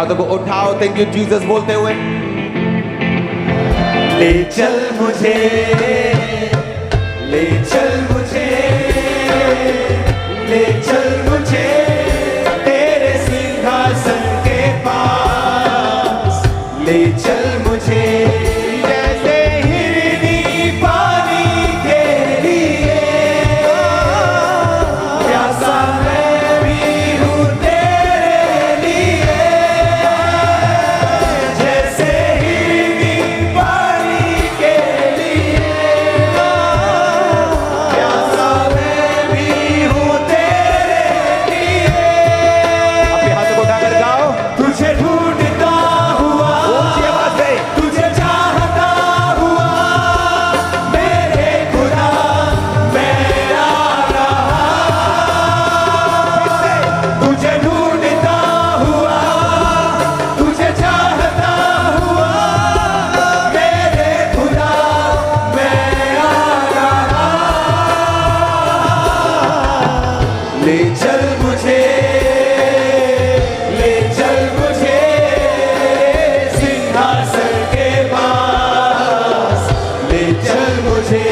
हाथों को उठाओ, थैंक यू जीसस बोलते हुए। ले चल मुझे, ले चल मुझे, ले चल मुझे तेरे सिंहासन के पास। ले चल मुझे जैसे हिरनी पानी के लिए, प्यासा मैं भी हूँ तेरे लिए। जैसे हिरनी पानी के लिए, प्यासा मैं भी हूँ तेरे लिए। अपने हाथों को उठाकर गाओ। तुझे ढूंढता हुआ, ऊंची आवाज से। तुझे चाहता हुआ, मेरे खुदा मैं आ रहा। तुझे ढूंढता हुआ, तुझे चाहता हुआ, मेरे खुदा मैं आ रहा। ले चल मुझे, ले चल मुझे सिंहासन के पास। ले चल मुझे,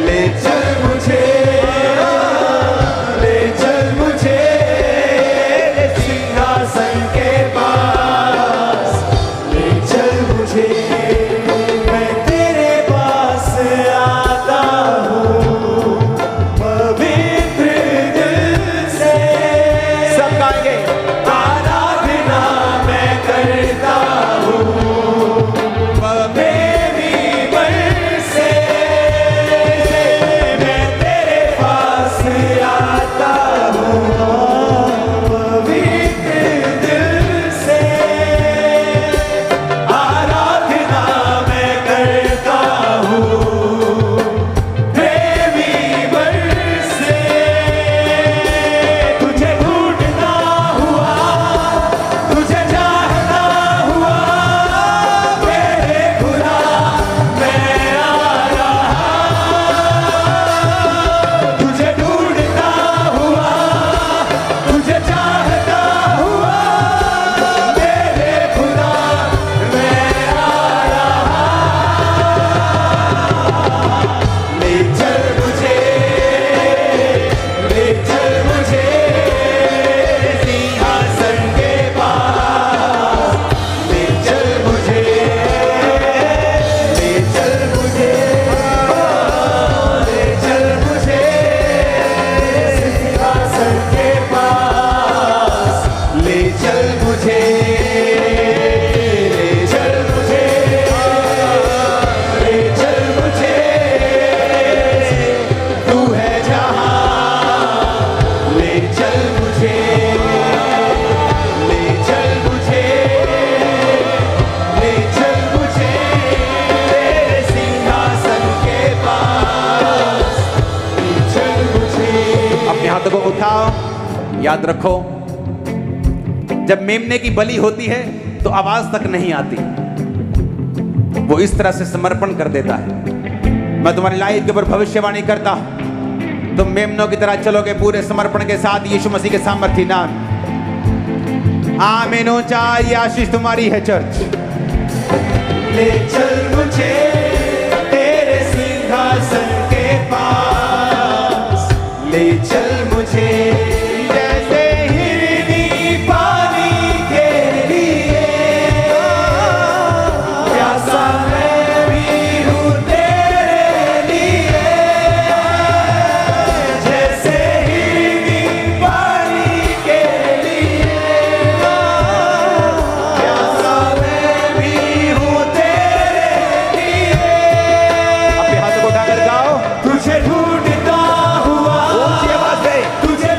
ले चल मुझे, ले चल मुझे सिंहासन के पास। ले चल मुझे, मैं तेरे पास आता हूँ पवित्र दिल से। सब गाएंगे। आराधना मैं करता हूँ मेरी मन से। मैं तेरे पास आता हूँ पवित्र दिल से। आराधना मैं करता हूँ प्रेमी मन से। तुझे ढूंढता हुआ, तुझे चाहता हुआ, मेरे खुदा मैं आ रहा। तुझे ढूंढता हुआ, तुझे चाहता हुआ, मेरे खुदा मैं आ रहा। ले चल मुझे, ले चल मुझे सिंहासन के पास। ले चल मुझे, ले चल मुझे, ले चल मुझे सिंहासन के पास। ले चल मुझे, ले चल मुझे, ले चल मुझे तू है जहाँ। ले चल मुझे, ले चल मुझे, ले चल मुझे तेरे सिंहासन के पास। ले चल मुझे। अपने हाथों को उठाओ। याद रखो, जब मेमने की बलि होती है तो आवाज तक नहीं आती, वो इस तरह से समर्पण कर देता है। मैं तुम्हारी लाइफ के ऊपर भविष्यवाणी करता हूं, तुम मेमनों की तरह चलोगे पूरे समर्पण के साथ यीशु मसीह के सामर्थ्य नाम। आमीन। ऊंचा ये आशीष तुम्हारी है चर्च। ले चल मुझे तेरे सिंहासन के पास। ले चल मुझे जैसे हिरनी पानी के लिए, प्यासा मैं भी हूँ तेरे लिए। जैसे हिरनी पानी के लिए, प्यासा मैं भी हूँ तेरे लिए। अपने हाथों को उठाकर गाओ। तुझे ढूंढता हुआ, ऊंची आवाज से। तुझे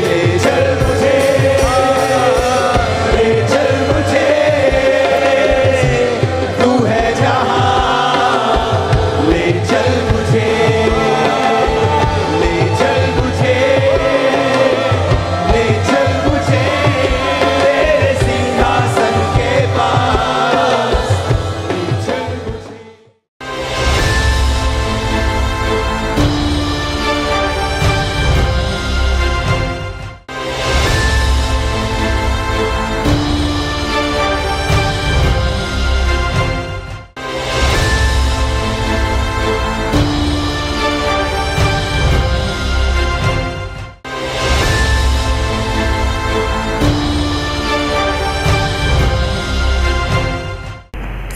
ले चल मुझे, ले चल मुझे, तू है जहां, ले चल मुझे, ले चल मुझे, ले चल मुझे तेरे सिंहासन के पास, ले चल मुझे।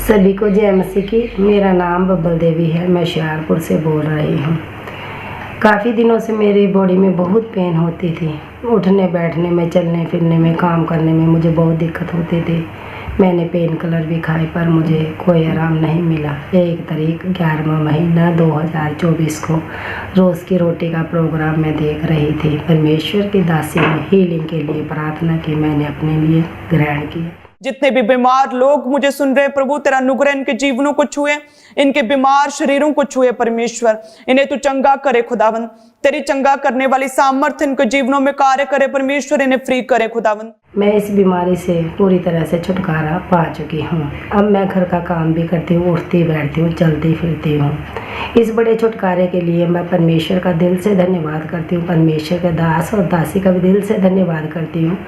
सभी को जय मसीह की। मेरा नाम बब्बल देवी है, मैं होशियारपुर से बोल रही हूँ। काफ़ी दिनों से मेरी बॉडी में बहुत पेन होती थी। उठने बैठने में, चलने फिरने में, काम करने में मुझे बहुत दिक्कत होती थी। मैंने पेन किलर भी खाए पर मुझे कोई आराम नहीं मिला। 1 तारीख 11वां महीना 2024 को रोज़ की रोटी का प्रोग्राम मैं देख रही थी। परमेश्वर की दासी ने हीलिंग के लिए प्रार्थना की, मैंने अपने लिए ग्रहण किया। जितने भी बीमार लोग मुझे सुन रहे, प्रभु तेरा अनुग्रह इनके जीवनों को छुए, इनके बीमार शरीरों को छुए परमेश्वर। इन्हें तू चंगा करे खुदावन, तेरी चंगा करने वाली सामर्थ्य इनके जीवनों में कार्य करे परमेश्वर, इन्हें फ्री करे खुदावन। मैं इस बीमारी से पूरी तरह से छुटकारा पा चुकी हूँ। अब मैं घर का काम भी करती हूँ, उठती बैठती हूँ, चलती फिरती हूँ। इस बड़े छुटकारे के लिए मैं परमेश्वर का दिल से धन्यवाद करती हूँ। परमेश्वर के दास और दासी का भी दिल से धन्यवाद करती हूँ।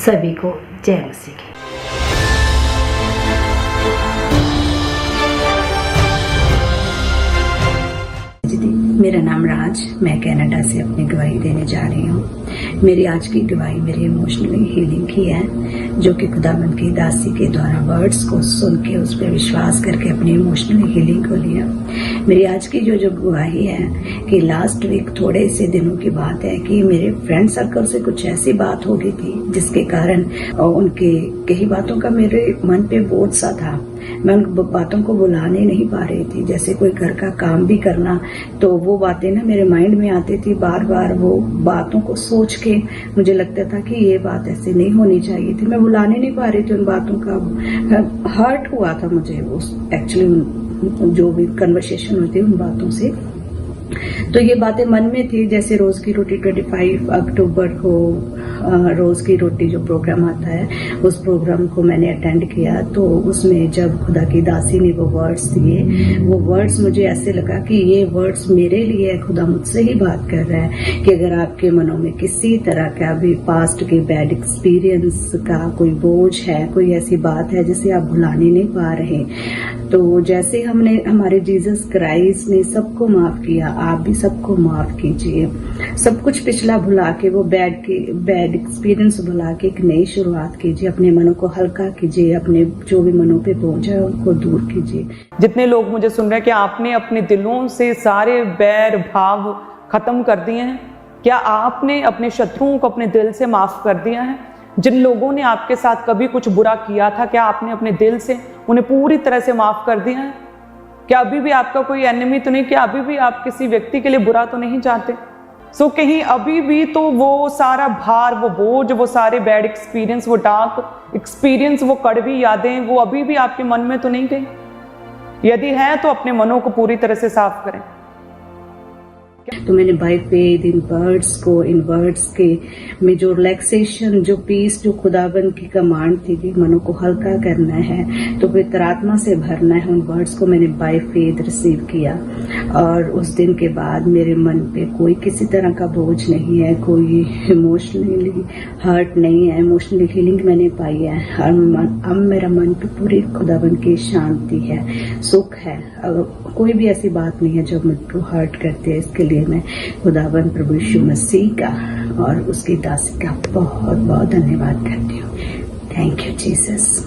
सभी को जय मसीह की। मेरा नाम राज, मैं कनाडा से अपनी गवाही देने जा रही हूँ। मेरी आज की गवाही मेरी इमोशनली हीलिंग की है, जो कि खुदावंद की दासी के द्वारा वर्ड्स को सुन के उस पर विश्वास करके अपनी इमोशनली हीलिंग को लिया। मेरी आज की जो गवाही है कि लास्ट वीक थोड़े से दिनों की बात है कि मेरे फ्रेंड सर्कल से कुछ ऐसी बात हो गई थी जिसके कारण उनके कई बातों का मेरे मन पे बोझ सा था। मैं उन बातों को बुलाने नहीं पा रही थी। जैसे कोई घर का काम भी करना तो वो बातें ना मेरे माइंड में आती थी। बार बार वो बातों को सोच के मुझे लगता था कि ये बात ऐसे नहीं होनी चाहिए थी। मैं बुलाने नहीं पा रही थी उन बातों का। हर्ट हुआ था मुझे उस एक्चुअली जो भी कन्वर्सेशन होती उन बातों से। तो ये बातें मन में थी। जैसे रोज की रोटी 25 अक्टूबर को रोज की रोटी जो प्रोग्राम आता है उस प्रोग्राम को मैंने अटेंड किया। तो उसमें जब खुदा की दासी ने वो वर्ड्स दिए, वो वर्ड्स मुझे ऐसे लगा कि ये वर्ड्स मेरे लिए है। खुदा मुझसे ही बात कर रहा है कि अगर आपके मनों में किसी तरह का भी पास्ट के बैड एक्सपीरियंस का कोई बोझ है, कोई ऐसी बात है जिसे आप भुलाने नहीं पा रहे, तो जैसे हमने हमारे जीसस क्राइस्ट ने सबको माफ किया, आप भी सबको माफ कीजिए। सब कुछ पिछला भुला के वो बैड एक्सपीरियंस भुला के एक नई शुरुआत कीजिए। अपने मनों को हल्का कीजिए, अपने जो भी मनों पे बोझ है उनको दूर कीजिए। जितने लोग मुझे सुन रहे हैं, क्या आपने अपने दिलों से सारे बैर भाव खत्म कर दिए हैं? क्या आपने अपने शत्रुओं को अपने दिल से माफ कर दिया है? जिन लोगों ने आपके साथ कभी कुछ बुरा किया था, क्या आपने अपने दिल से उन्हें पूरी तरह से माफ कर दिया है? क्या अभी भी आपका कोई एनिमी तो नहीं? क्या अभी भी आप किसी व्यक्ति के लिए बुरा तो नहीं चाहते? कहीं अभी भी तो वो सारा भार, वो बोझ, वो सारे बैड एक्सपीरियंस, वो डार्क एक्सपीरियंस, वो कड़वी यादें, वो अभी भी आपके मन में तो नहीं गई? यदि है तो अपने मनों को पूरी तरह से साफ करें। तो मैंने बाय फेथ इन वर्ड्स के में जो रिलैक्सेशन, जो पीस, जो खुदाबंद की कमांड थी कि मनों को हल्का करना है, तो पवित्र आत्मा से भरना है, उन वर्ड्स को मैंने बाय फेथ रिसीव किया। और उस दिन के बाद मेरे मन पे कोई किसी तरह का बोझ नहीं है, कोई इमोशनली हर्ट नहीं है। इमोशनली हीलिंग मैंने पाई है। अब मेरा मन पे पूरी खुदाबंद की शांति है, सुख है। कोई भी ऐसी बात नहीं है जो मुझको हर्ट करती है। इसके लिए मैं खुदाबंद प्रभु यीशु मसीह का और उसकी दासी का बहुत बहुत धन्यवाद करती हूँ। Thank you Jesus.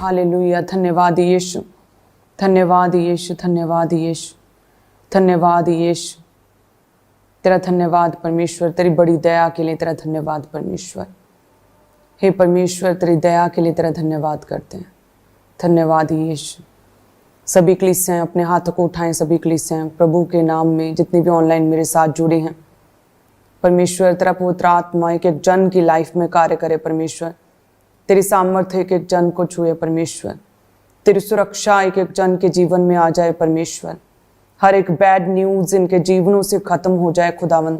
हालेलुया। धन्यवाद यीशु, धन्यवाद यीशु, धन्यवाद यीशु, धन्यवाद यीशु। तेरा धन्यवाद परमेश्वर, तेरी बड़ी दया के लिए तेरा धन्यवाद परमेश्वर। हे परमेश्वर, तेरी दया के लिए तेरा धन्यवाद करते हैं। धन्यवाद यीशु। सभी कलीसियाएं अपने हाथों को उठाएं, सभी कलीसियाएं प्रभु के नाम में जितनी भी ऑनलाइन मेरे साथ जुड़ी हैं। परमेश्वर, तेरा पवित्र आत्मा एक एक जन की लाइफ में कार्य करे परमेश्वर। तेरी सामर्थ्य एक एक जन को छुए परमेश्वर। तेरी सुरक्षा एक एक जन के जीवन में आ जाए परमेश्वर। हर एक बैड न्यूज़ इनके जीवनों से खत्म हो जाए खुदावन।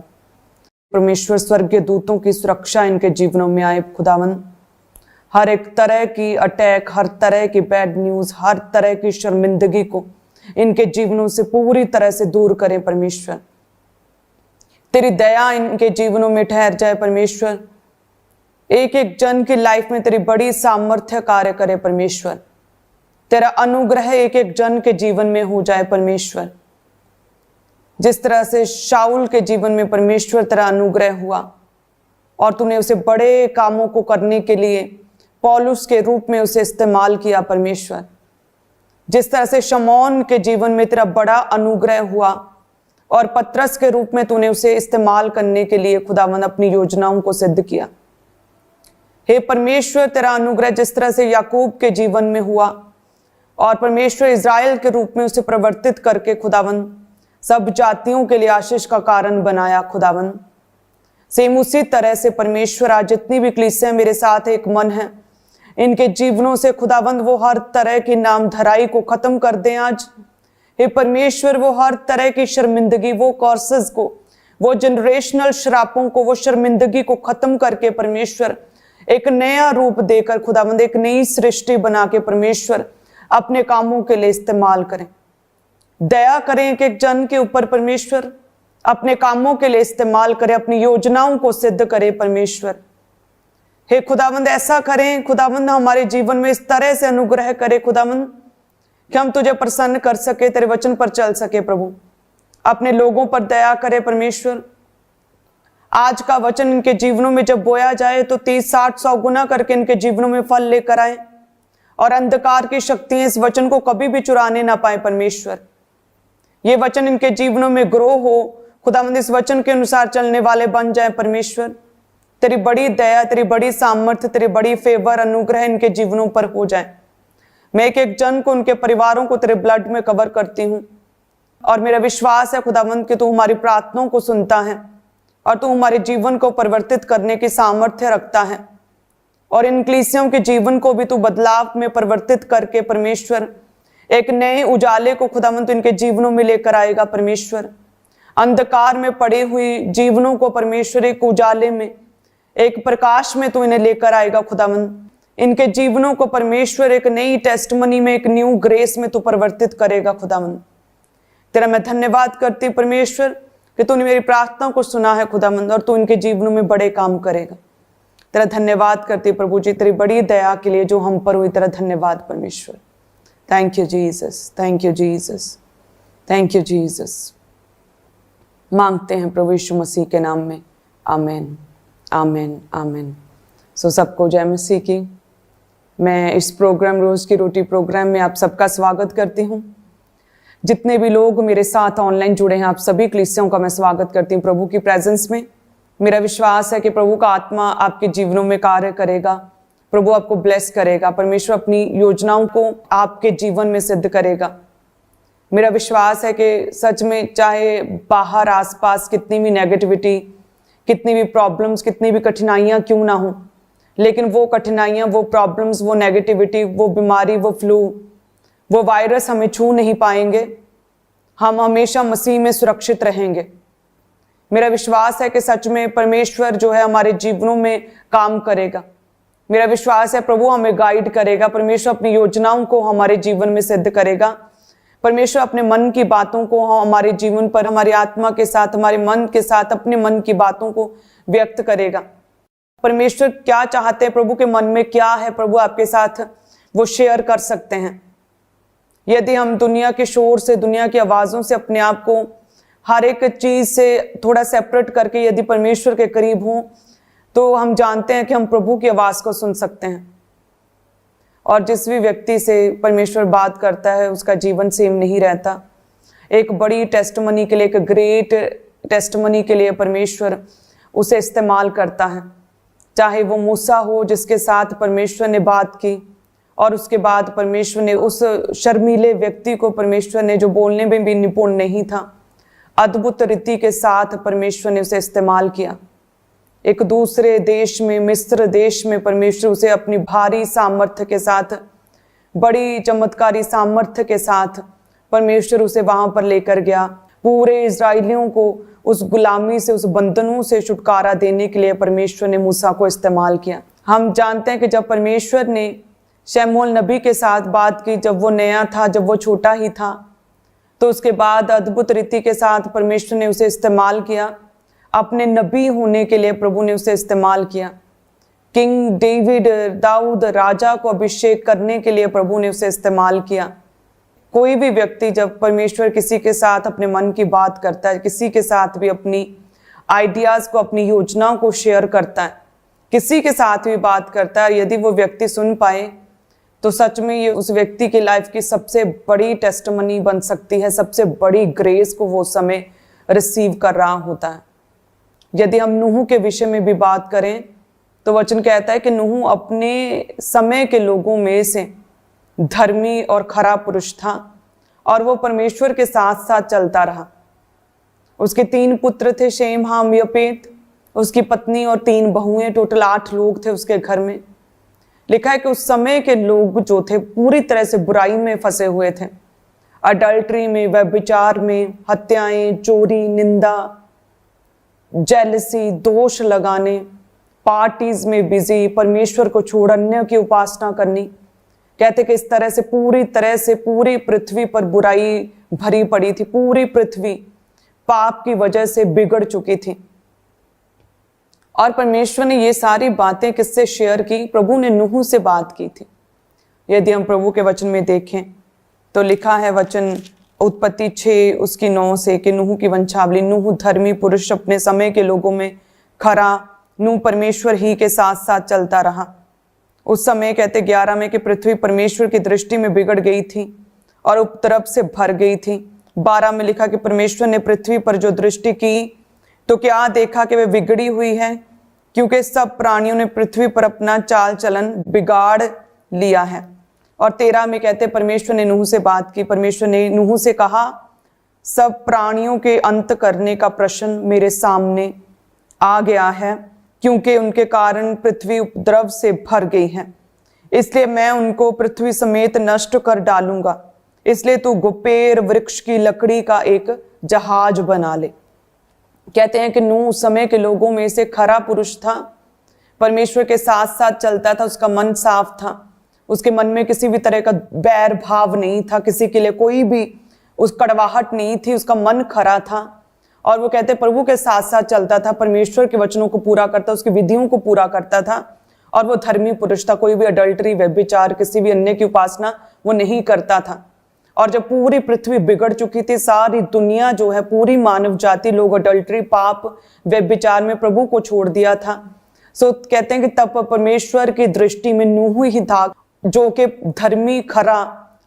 परमेश्वर, स्वर्गीय दूतों की सुरक्षा इनके जीवनों में आए खुदावन। हर एक तरह की अटैक, हर तरह की बैड न्यूज़, हर तरह की शर्मिंदगी को इनके जीवनों से पूरी तरह से दूर करें परमेश्वर। तेरी दया इनके जीवनों में ठहर जाए परमेश्वर। एक एक जन की लाइफ में तेरी बड़ी सामर्थ्य कार्य करे परमेश्वर। तेरा अनुग्रह एक एक जन के जीवन में हो जाए परमेश्वर। जिस तरह से शाऊल के जीवन में परमेश्वर तेरा अनुग्रह हुआ और तूने उसे बड़े कामों को करने के लिए पौलुस के रूप में उसे इस्तेमाल किया परमेश्वर। जिस तरह से शमौन के जीवन में तेरा बड़ा अनुग्रह हुआ और पतरस के रूप में तूने उसे इस्तेमाल करने के लिए खुदावंद अपनी योजनाओं को सिद्ध किया। हे परमेश्वर, तेरा अनुग्रह जिस तरह से याकूब के जीवन में हुआ और परमेश्वर इज़राइल के रूप में उसे प्रवर्तित करके खुदावंद सब जातियों के लिए आशीष का कारण बनाया खुदावंद। सेम उसी तरह से परमेश्वर आज जितनी भी कलीसियां मेरे साथ एक मन है, इनके जीवनों से खुदावंद वो हर तरह की नामधराई को खत्म कर दें आज। हे परमेश्वर, वो हर तरह की शर्मिंदगी, वो कॉर्सेस को, वो जनरेशनल श्रापों को, वो शर्मिंदगी को खत्म करके परमेश्वर एक नया रूप देकर खुदावंद एक नई सृष्टि बना के परमेश्वर अपने कामों के लिए इस्तेमाल करें। दया करें एक एक जन के ऊपर परमेश्वर, अपने कामों के लिए इस्तेमाल करें, अपनी योजनाओं को सिद्ध करें परमेश्वर। हे खुदावंद, ऐसा करें खुदावंद, हमारे जीवन में इस तरह से अनुग्रह करे खुदावंद कि हम तुझे प्रसन्न कर सके, तेरे वचन पर चल सके। प्रभु, अपने लोगों पर दया करे परमेश्वर। आज का वचन इनके जीवनों में जब बोया जाए तो 30, 60, 100 गुना करके इनके जीवनों में फल लेकर आए और अंधकार की शक्तियां इस वचन को कभी भी चुराने ना पाए परमेश्वर। ये वचन इनके जीवनों में ग्रो हो खुदावंद, इस वचन के अनुसार चलने वाले बन जाए परमेश्वर। तेरी बड़ी दया, तेरी बड़ी सामर्थ्य, तेरी बड़ी फेवर, अनुग्रह इनके जीवनों पर हो जाए। मैं एक एक जन को, उनके परिवारों को तेरे ब्लड में कवर करती हूँ और मेरा विश्वास है खुदावंद कि तू हमारी प्रार्थनाओं को सुनता है और तू हमारे जीवन को परिवर्तित करने की सामर्थ्य रखता है और इन कलीसियों के जीवन को भी तू बदलाव में परिवर्तित करके परमेश्वर एक नए उजाले को खुदावंद इनके जीवनों में लेकर आएगा परमेश्वर। अंधकार में पड़ी हुई जीवनों को परमेश्वर एक उजाले में, एक प्रकाश में तू इन्हें लेकर आएगा खुदावंद। इनके जीवनों को परमेश्वर एक नई टेस्टमनी में, एक न्यू ग्रेस में तू परिवर्तित करेगा खुदावंद। तेरा मैं धन्यवाद करती परमेश्वर कि तूने मेरी प्रार्थना को सुना है खुदावंद और तू इनके जीवनों में बड़े काम करेगा। तेरा धन्यवाद करती प्रभु जी, तेरी बड़ी दया के लिए जो हम पर हुई। तेरा धन्यवाद परमेश्वर। Thank you Jesus, thank you Jesus, thank you Jesus. मांगते हैं प्रभु यीशु मसीह के नाम में, आमीन, आमीन, आमीन। सो सबको जय मसीह की। मैं इस प्रोग्राम रोज़ की रोटी प्रोग्राम में आप सबका स्वागत करती हूँ। जितने भी लोग मेरे साथ ऑनलाइन जुड़े हैं, आप सभी कलीसियों का मैं स्वागत करती हूँ प्रभु की प्रेजेंस में। मेरा विश्वास है कि प्रभु का आत्मा आपके जीवनों में कार्य करेगा, प्रभु आपको ब्लेस करेगा, परमेश्वर अपनी योजनाओं को आपके जीवन में सिद्ध करेगा। मेरा विश्वास है कि सच में चाहे बाहर आसपास कितनी भी नेगेटिविटी, कितनी भी प्रॉब्लम्स, कितनी भी कठिनाइयाँ क्यों ना हो, लेकिन वो कठिनाइयाँ, वो प्रॉब्लम्स, वो नेगेटिविटी, वो बीमारी, वो फ्लू, वो वायरस हमें छू नहीं पाएंगे। हम हमेशा मसीह में सुरक्षित रहेंगे। मेरा विश्वास है कि सच में परमेश्वर जो है हमारे जीवनों में काम करेगा। मेरा विश्वास है प्रभु हमें गाइड करेगा, परमेश्वर अपनी योजनाओं को हमारे जीवन में सिद्ध करेगा। परमेश्वर अपने मन की बातों को हमारे जीवन पर, हमारी आत्मा के साथ, हमारे मन के साथ अपने मन की बातों को व्यक्त करेगा। परमेश्वर क्या चाहते हैं, प्रभु के मन में क्या है, प्रभु आपके साथ वो शेयर कर सकते हैं। यदि हम दुनिया के शोर से, दुनिया की आवाज़ों से अपने आप को हर एक चीज़ से थोड़ा सेपरेट करके यदि परमेश्वर के करीब हों, तो हम जानते हैं कि हम प्रभु की आवाज़ को सुन सकते हैं। और जिस भी व्यक्ति से परमेश्वर बात करता है उसका जीवन सेम नहीं रहता। एक बड़ी टेस्टमनी के लिए, एक ग्रेट टेस्टमनी के लिए परमेश्वर उसे इस्तेमाल करता है। चाहे वो मूसा हो जिसके साथ परमेश्वर ने बात की और उसके बाद परमेश्वर ने उस शर्मीले व्यक्ति को, परमेश्वर ने जो बोलने में भी निपुण नहीं था, अद्भुत रीति के साथ परमेश्वर ने उसे इस्तेमाल किया। एक दूसरे देश में, मिस्र देश में, परमेश्वर उसे अपनी भारी सामर्थ्य के साथ, बड़ी चमत्कारी सामर्थ्य के साथ परमेश्वर उसे वहां पर लेकर गया। पूरे इजरायलियों को उस गुलामी से, उस बंधनों से छुटकारा देने के लिए परमेश्वर ने मूसा को इस्तेमाल किया। हम जानते हैं कि जब परमेश्वर ने शमूएल नबी के साथ बात की, जब वो नया था, जब वो छोटा ही था, तो उसके बाद अद्भुत रीति के साथ परमेश्वर ने उसे इस्तेमाल किया। अपने नबी होने के लिए प्रभु ने उसे इस्तेमाल किया। किंग डेविड, दाऊद राजा को अभिषेक करने के लिए प्रभु ने उसे इस्तेमाल किया। कोई भी व्यक्ति जब परमेश्वर किसी के साथ अपने मन की बात करता है, किसी के साथ भी अपनी आइडियाज़ को, अपनी योजनाओं को शेयर करता है, किसी के साथ भी बात करता है, यदि वो व्यक्ति सुन पाए तो सच में ये उस व्यक्ति की लाइफ की सबसे बड़ी टेस्टमनी बन सकती है। सबसे बड़ी ग्रेस को वो समय रिसीव कर रहा होता है। यदि हम नूह के विषय में भी बात करें तो वचन कहता है कि नूह अपने समय के लोगों में से धर्मी और खरा पुरुष था और वो परमेश्वर के साथ साथ चलता रहा। उसके 3 पुत्र थे, शेम, हाम, यपेत, उसकी पत्नी और 3 बहुएं, टोटल 8 लोग थे उसके घर में। लिखा है कि उस समय के लोग जो थे पूरी तरह से बुराई में फंसे हुए थे, अडल्ट्री में, व्यभिचार में, हत्याएं, चोरी, निंदा, जेलसी, दोष लगाने, पार्टीज में बिजी, परमेश्वर को छोड़ अन्य की उपासना करनी। कहते कि इस तरह से पूरी पृथ्वी पर बुराई भरी पड़ी थी। पूरी पृथ्वी पाप की वजह से बिगड़ चुकी थी। और परमेश्वर ने ये सारी बातें किससे शेयर की? प्रभु ने नूह से बात की थी। यदि हम प्रभु के वचन में देखें तो लिखा है वचन उत्पत्ति 6 उसकी 9 से कि नूह की वंशावली। नूह धर्मी पुरुष, अपने समय के लोगों में खरा। नूह परमेश्वर ही के साथ साथ चलता रहा। उस समय कहते 11 में कि पृथ्वी परमेश्वर की दृष्टि में बिगड़ गई थी और उपद्रव से भर गई थी। 12 में लिखा कि परमेश्वर ने पृथ्वी पर जो दृष्टि की तो क्या देखा कि वे बिगड़ी हुई है, क्योंकि सब प्राणियों ने पृथ्वी पर अपना चाल चलन बिगाड़ लिया है। और 13 में कहते परमेश्वर ने नूह से बात की। परमेश्वर ने नूह से कहा, सब प्राणियों के अंत करने का प्रश्न मेरे सामने आ गया है, क्योंकि उनके कारण पृथ्वी उपद्रव से भर गई है, इसलिए मैं उनको पृथ्वी समेत नष्ट कर डालूंगा। इसलिए तू गुपेर वृक्ष की लकड़ी का एक जहाज बना ले। कहते हैं कि नूह उस समय के लोगों में से खरा पुरुष था, परमेश्वर के साथ साथ चलता था, उसका मन साफ था, उसके मन में किसी भी तरह का बैर भाव नहीं था, किसी के लिए कोई भी उस कड़वाहट नहीं थी, उसका मन खरा था। और वो कहते प्रभु के साथ साथ चलता था, परमेश्वर के वचनों को पूरा करता, उसकी विधियों को पूरा करता था और वो धर्मी पुरुष था। कोई भी अडल्टरी, व्यभिचार, किसी भी अन्य की उपासना वो नहीं करता था। और जब पूरी पृथ्वी बिगड़ चुकी थी, सारी दुनिया जो है, पूरी मानव जाति, लोग अडल्टरी, पाप, व्यभिचार में प्रभु को छोड़ दिया था। सो कहते हैं कि तब परमेश्वर की दृष्टि में नूह ही था जो कि धर्मी, खरा,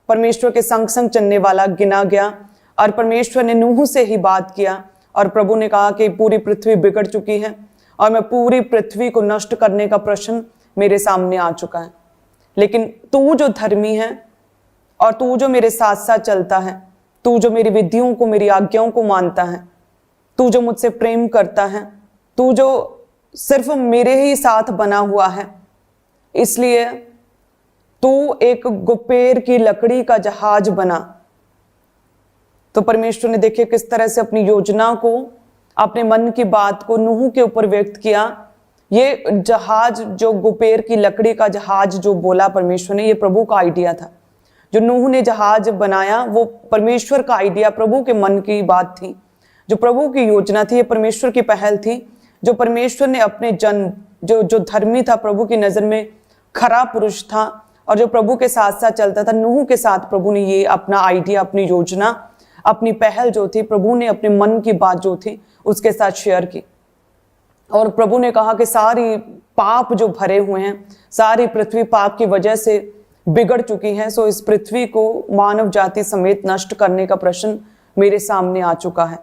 परमेश्वर के संग संग चलने वाला गिना गया। और परमेश्वर ने नूह से ही बात किया और प्रभु ने कहा कि पूरी पृथ्वी बिगड़ चुकी है और मैं पूरी पृथ्वी को नष्ट करने का प्रश्न मेरे सामने आ चुका है। लेकिन तू जो धर्मी है और तू जो मेरे साथ साथ चलता है, तू जो मेरी विधियों को, मेरी आज्ञाओं को मानता है, तू जो मुझसे प्रेम करता है, तू जो सिर्फ मेरे ही साथ बना हुआ है, इसलिए तू एक गुपेर की लकड़ी का जहाज बना। तो परमेश्वर ने देखिए किस तरह से अपनी योजना को, अपने मन की बात को नूह के ऊपर व्यक्त किया। ये जहाज, जो गुपेर की लकड़ी का जहाज जो बोला परमेश्वर ने, ये प्रभु का आइडिया था। जो नूह ने जहाज बनाया वो परमेश्वर का आइडिया, प्रभु के मन की बात थी, जो प्रभु की योजना थी, ये परमेश्वर की पहल थी, जो परमेश्वर ने अपने जन, जो धर्मी था, प्रभु की नजर में खरा पुरुष था और जो प्रभु के साथ साथ चलता था, नूह के साथ प्रभु ने ये अपना आइडिया, अपनी योजना, अपनी पहल जो थी, प्रभु ने अपने मन की बात जो थी उसके साथ शेयर की। और प्रभु ने कहा कि सारी पाप जो भरे हुए हैं, सारी पृथ्वी पाप की वजह से बिगड़ चुकी हैं। सो इस पृथ्वी को मानव जाति समेत नष्ट करने का प्रश्न मेरे सामने आ चुका है।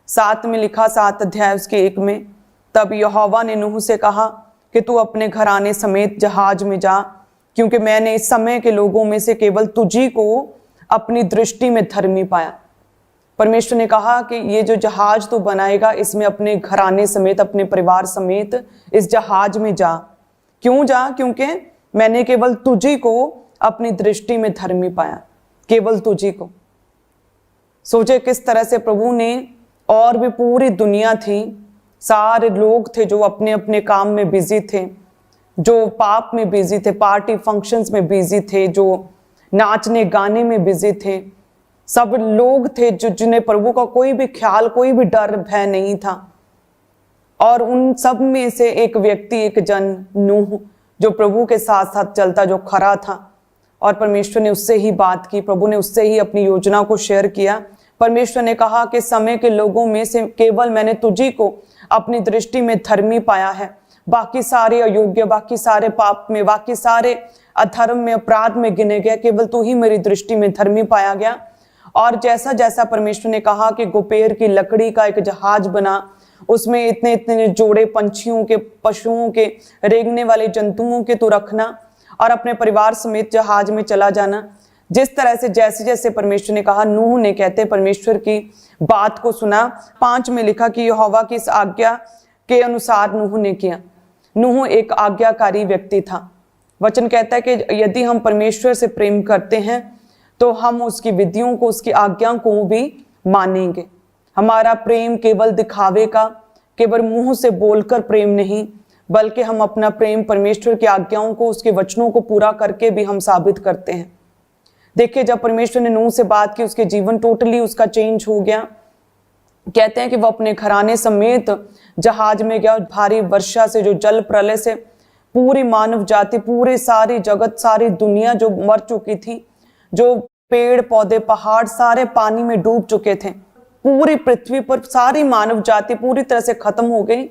7 में लिखा, 7 अध्याय उसके 1 में, तब यहोवा ने नूह से कहा कि तू अपने घराने समेत जहाज में जा, क्योंकि मैंने इस समय के लोगों में से केवल तुझी को अपनी दृष्टि में धर्मी पाया। परमेश्वर ने कहा कि ये जो जहाज तू बनाएगा, इसमें अपने घराने समेत, अपने परिवार समेत इस जहाज में जा। क्यों जा? क्योंकि मैंने केवल तुझी को अपनी दृष्टि में धर्मी पाया, केवल तुझी को। सोचे किस तरह से प्रभु ने, और भी पूरी दुनिया थी, सारे लोग थे जो अपने अपने काम में बिजी थे, जो पाप में बिजी थे, पार्टी फंक्शंस में बिजी थे, जो नाचने गाने में बिजी थे, सब लोग थे जो जिन्हें प्रभु का कोई भी ख्याल, कोई भी डर भय नहीं था। और उन सब में से एक व्यक्ति, एक जन नूह, जो प्रभु के साथ साथ चलता, जो खरा था, और परमेश्वर ने उससे ही बात की, प्रभु ने उससे ही अपनी योजना को शेयर किया। परमेश्वर ने कहा कि समय के लोगों में से केवल मैंने तुझी को अपनी दृष्टि में धर्मी पाया है, बाकी सारे अयोग्य, बाकी सारे पाप में, बाकी सारे अधर्म में, अपराध में गिने गए, केवल तू ही मेरी दृष्टि में धर्मी पाया गया। और जैसा जैसा परमेश्वर ने कहा कि गोपेर की लकड़ी का एक जहाज बना, उसमें इतने इतने जोड़े पंछियों के, पशुओं के, रेंगने वाले जंतुओं के तू रखना और अपने परिवार समेत जहाज में चला जाना। जिस तरह से जैसे जैसे परमेश्वर ने कहा, नूह ने कहते परमेश्वर की बात को सुना। 5 में लिखा कि यहोवा की इस आज्ञा के अनुसार नूह ने किया। नूह एक आज्ञाकारी व्यक्ति था। वचन कहता है कि यदि हम परमेश्वर से प्रेम करते हैं तो हम उसकी विधियों को, उसकी आज्ञा को भी मानेंगे। हमारा प्रेम केवल दिखावे का, केवल मुंह से बोलकर प्रेम नहीं, बल्कि हम अपना प्रेम परमेश्वर की आज्ञाओं को, उसके वचनों को पूरा करके भी हम साबित करते हैं। देखिए, जब परमेश्वर ने नूह से बात की, उसके जीवन टोटली उसका चेंज हो गया। कहते हैं कि वो अपने घराने समेत जहाज में गया। भारी वर्षा से, जो जल प्रलय से पूरी मानव जाति, पूरे सारी जगत, सारी दुनिया जो मर चुकी थी, जो पेड़ पौधे पहाड़ सारे पानी में डूब चुके थे, पूरी पृथ्वी पर सारी मानव जाति पूरी तरह से खत्म हो गई।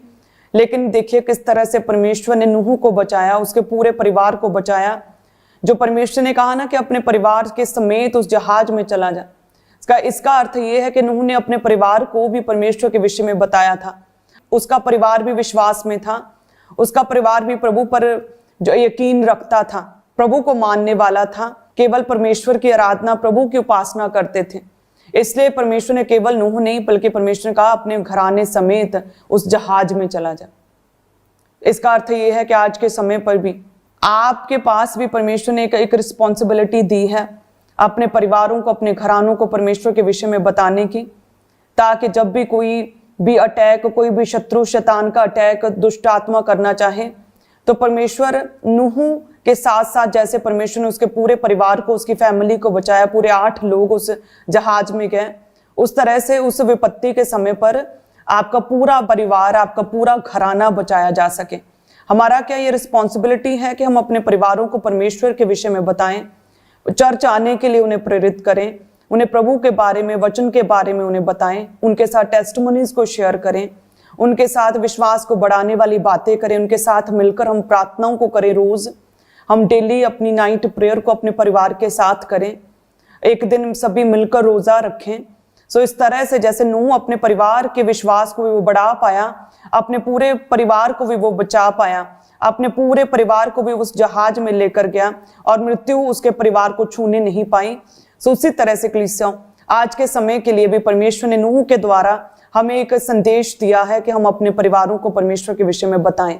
लेकिन देखिए किस तरह से परमेश्वर ने नूह को बचाया, उसके पूरे परिवार को बचाया। जो परमेश्वर ने कहा ना कि अपने परिवार के समेत उस जहाज में चला जा, इसका अर्थ ये है कि नूह ने अपने परिवार को भी परमेश्वर के विषय में बताया था। उसका परिवार भी विश्वास में था, उसका परिवार भी प्रभु पर जो यकीन रखता था, प्रभु को मानने वाला था, केवल परमेश्वर की आराधना, प्रभु की उपासना करते थे। इसलिए परमेश्वर ने केवल नूह नहीं, बल्कि परमेश्वर ने कहा अपने घराने समेत उस जहाज में चला जा। इसका अर्थ यह है कि आज के समय पर भी आपके पास भी परमेश्वर ने एक रिस्पॉन्सिबिलिटी दी है, अपने परिवारों को, अपने घरानों को परमेश्वर के विषय में बताने की, ताकि जब भी कोई भी अटैक, कोई भी शत्रु, शैतान का अटैक, दुष्ट आत्मा करना चाहे, तो परमेश्वर नूह के साथ साथ, जैसे परमेश्वर ने उसके पूरे परिवार को, उसकी फैमिली को बचाया, पूरे 8 लोग उस जहाज में गए, उस तरह से उस विपत्ति के समय पर आपका पूरा परिवार, आपका पूरा घराना बचाया जा सके। हमारा क्या ये रिस्पॉन्सिबिलिटी है कि हम अपने परिवारों को परमेश्वर के विषय में बताएं, चर्च आने के लिए उन्हें प्रेरित करें, उन्हें प्रभु के बारे में, वचन के बारे में उन्हें बताएं, उनके साथ टेस्टिमोनीज को शेयर करें, उनके साथ विश्वास को बढ़ाने वाली बातें करें, उनके साथ मिलकर हम प्रार्थनाओं को करें। रोज हम डेली अपनी नाइट प्रेयर को अपने परिवार के साथ करें, एक दिन सभी मिलकर रोजा रखें। सो इस तरह से जैसे नूह अपने परिवार के विश्वास को भी वो बढ़ा पाया, अपने पूरे परिवार को भी वो बचा पाया, अपने पूरे परिवार को भी उस जहाज में लेकर गया और मृत्यु उसके परिवार को छूने नहीं पाई। सो उसी तरह से कलीसिया आज के समय के लिए भी परमेश्वर ने नूह के द्वारा हमें एक संदेश दिया है कि हम अपने परिवारों को परमेश्वर के विषय में बताएं,